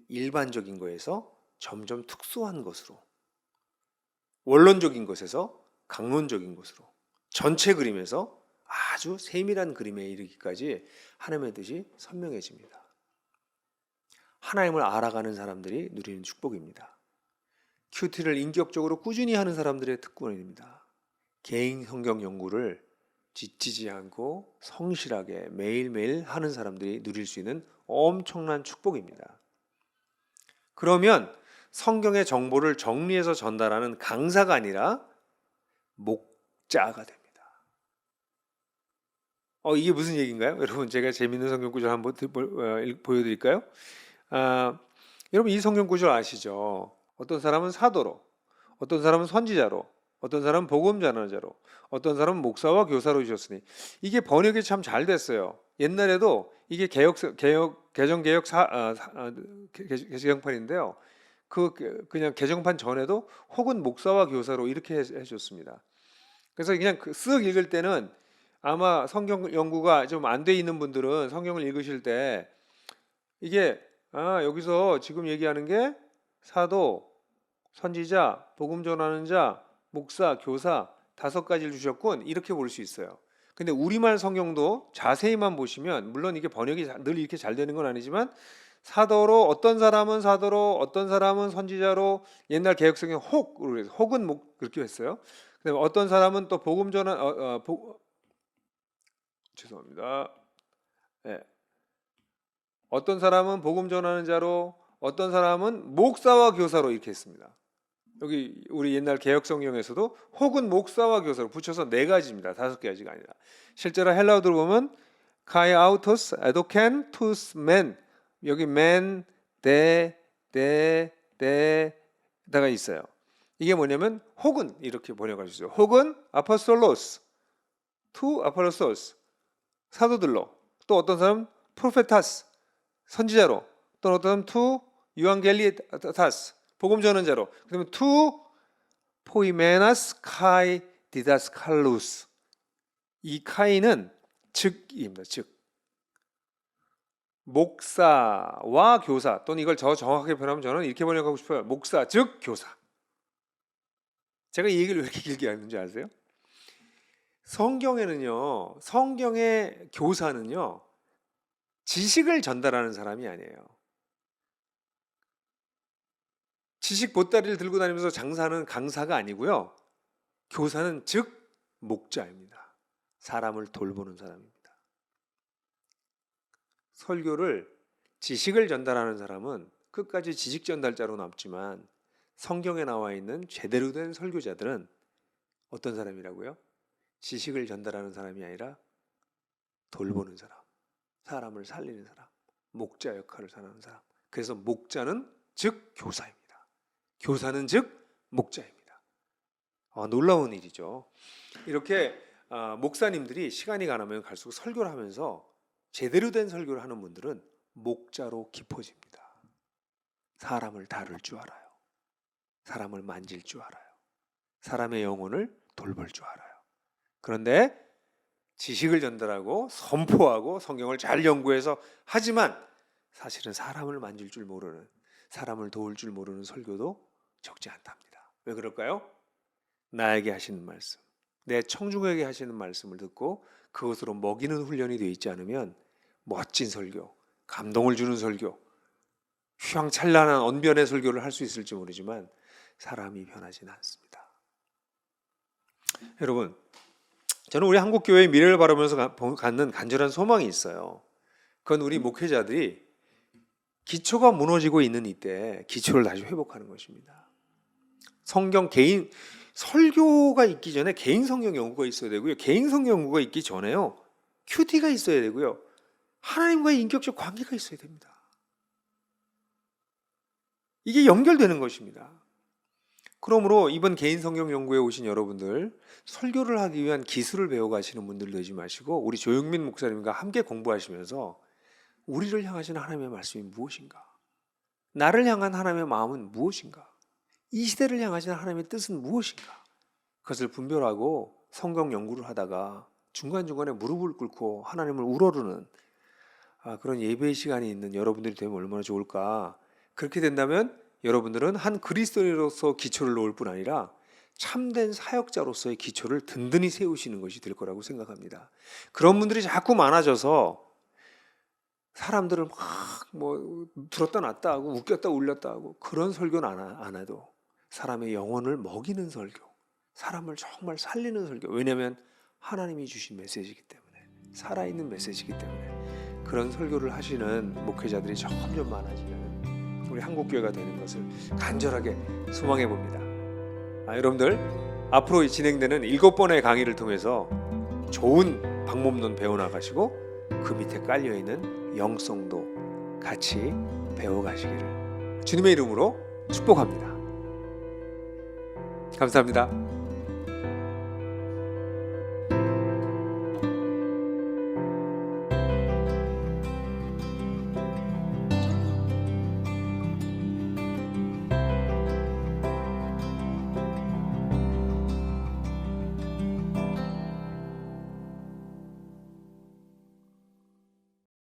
일반적인 것에서 점점 특수한 것으로, 원론적인 것에서 강론적인 것으로, 전체 그림에서 아주 세밀한 그림에 이르기까지 하나님의 뜻이 선명해집니다. 하나님을 알아가는 사람들이 누리는 축복입니다. 큐티를 인격적으로 꾸준히 하는 사람들의 특권입니다. 개인 성경 연구를 지치지 않고 성실하게 매일매일 하는 사람들이 누릴 수 있는 엄청난 축복입니다. 그러면 성경의 정보를 정리해서 전달하는 강사가 아니라 목자가 됩니다. 이게 무슨 얘기인가요? 여러분 제가 재밌는 성경 구절 한번 보여드릴까요? 여러분 이 성경 구절 아시죠? 어떤 사람은 사도로, 어떤 사람은 선지자로, 어떤 사람은 복음 전하자로, 어떤 사람은 목사와 교사로 주셨으니 이게 번역이 참 잘 됐어요. 옛날에도 이게 개정판인데요. 그냥 개정판 전에도 혹은 목사와 교사로 이렇게 해줬습니다. 그래서 그냥 쓱 읽을 때는 아마 성경 연구가 좀 안 돼 있는 분들은 성경을 읽으실 때 이게 여기서 지금 얘기하는 게 사도, 선지자, 복음 전하는 자, 목사, 교사 5가지를 주셨군 이렇게 볼 수 있어요. 근데 우리말 성경도 자세히만 보시면 물론 이게 번역이 늘 이렇게 잘 되는 건 아니지만 사도로 어떤 사람은 사도로 어떤 사람은 선지자로 옛날 개혁성경 혹으로 해서 혹은 목 그렇게 했어요. 그다음에 어떤 사람은 또 복음 전한 죄송합니다. 네. 어떤 사람은 복음 전하는 자로 어떤 사람은 목사와 교사로 이렇게 했습니다. 여기 우리 옛날 개혁성경에서도 혹은 목사와 교사로 붙여서 4가지입니다. 5가지가 아니라 실제로 헬라어로 보면 kai autos edoken tous men 여기 men 데다가 있어요. 이게 뭐냐면 혹은 이렇게 번역할 수 있어요. 혹은 아포스톨로스 투 아폴로소스 사도들로 또 어떤 사람 프로페타스 선지자로 또 어떤 사람 투 유앙겔리타스 복음 전하자로 그다음에 투 포이메나스 카이 디다스칼루스 이 카이는 즉입니다. 즉 목사와 교사 또는 이걸 더 정확하게 표현하면 저는 이렇게 번역하고 싶어요. 목사 즉 교사. 제가 이 얘기를 왜 이렇게 길게 하는지 아세요? 성경에는요, 성경의 교사는요 지식을 전달하는 사람이 아니에요. 지식 보따리를 들고 다니면서 장사하는 강사가 아니고요. 교사는 즉 목자입니다. 사람을 돌보는 사람입니다. 설교를 지식을 전달하는 사람은 끝까지 지식 전달자로 남지만 성경에 나와 있는 제대로 된 설교자들은 어떤 사람이라고요? 지식을 전달하는 사람이 아니라 돌보는 사람, 사람을 살리는 사람, 목자 역할을 하는 사람. 그래서 목자는 즉 교사입니다. 교사는 즉 목자입니다. 놀라운 일이죠. 이렇게 목사님들이 시간이 가면 갈수록 설교를 하면서 제대로 된 설교를 하는 분들은 목자로 깊어집니다. 사람을 다룰 줄 알아요. 사람을 만질 줄 알아요. 사람의 영혼을 돌볼 줄 알아요. 그런데 지식을 전달하고 선포하고 성경을 잘 연구해서 하지만 사실은 사람을 만질 줄 모르는 사람을 도울 줄 모르는 설교도 적지 않답니다. 왜 그럴까요? 나에게 하시는 말씀, 내 청중에게 하시는 말씀을 듣고 그것으로 먹이는 훈련이 되어 있지 않으면 멋진 설교, 감동을 주는 설교, 휘황찬란한 언변의 설교를 할 수 있을지 모르지만 사람이 변하지는 않습니다. 여러분, 저는 우리 한국교회의 미래를 바라보면서 갖는 간절한 소망이 있어요. 그건 우리 목회자들이 기초가 무너지고 있는 이때 기초를 다시 회복하는 것입니다. 성경 개인 설교가 있기 전에 개인 성경 연구가 있어야 되고요. 개인 성경 연구가 있기 전에요. 큐티가 있어야 되고요. 하나님과의 인격적 관계가 있어야 됩니다. 이게 연결되는 것입니다. 그러므로 이번 개인 성경 연구에 오신 여러분들 설교를 하기 위한 기술을 배워가시는 분들 되지 마시고 우리 조영민 목사님과 함께 공부하시면서 우리를 향하시는 하나님의 말씀이 무엇인가? 나를 향한 하나님의 마음은 무엇인가? 이 시대를 향하시는 하나님의 뜻은 무엇인가? 그것을 분별하고 성경 연구를 하다가 중간중간에 무릎을 꿇고 하나님을 우러르는 그런 예배의 시간이 있는 여러분들이 되면 얼마나 좋을까? 그렇게 된다면 여러분들은 한 그리스도인으로서 기초를 놓을 뿐 아니라 참된 사역자로서의 기초를 든든히 세우시는 것이 될 거라고 생각합니다. 그런 분들이 자꾸 많아져서 사람들을 막 들었다 놨다 하고 웃겼다 울렸다 하고 그런 설교는 안 해도 사람의 영혼을 먹이는 설교, 사람을 정말 살리는 설교. 왜냐하면 하나님이 주신 메시지이기 때문에, 살아있는 메시지이기 때문에 그런 설교를 하시는 목회자들이 점점 많아지는 우리 한국교회가 되는 것을 간절하게 소망해 봅니다. 여러분들 앞으로 진행되는 7번의 강의를 통해서 좋은 방법론 배워나가시고 그 밑에 깔려있는 영성도 같이 배워가시기를 주님의 이름으로 축복합니다. 감사합니다.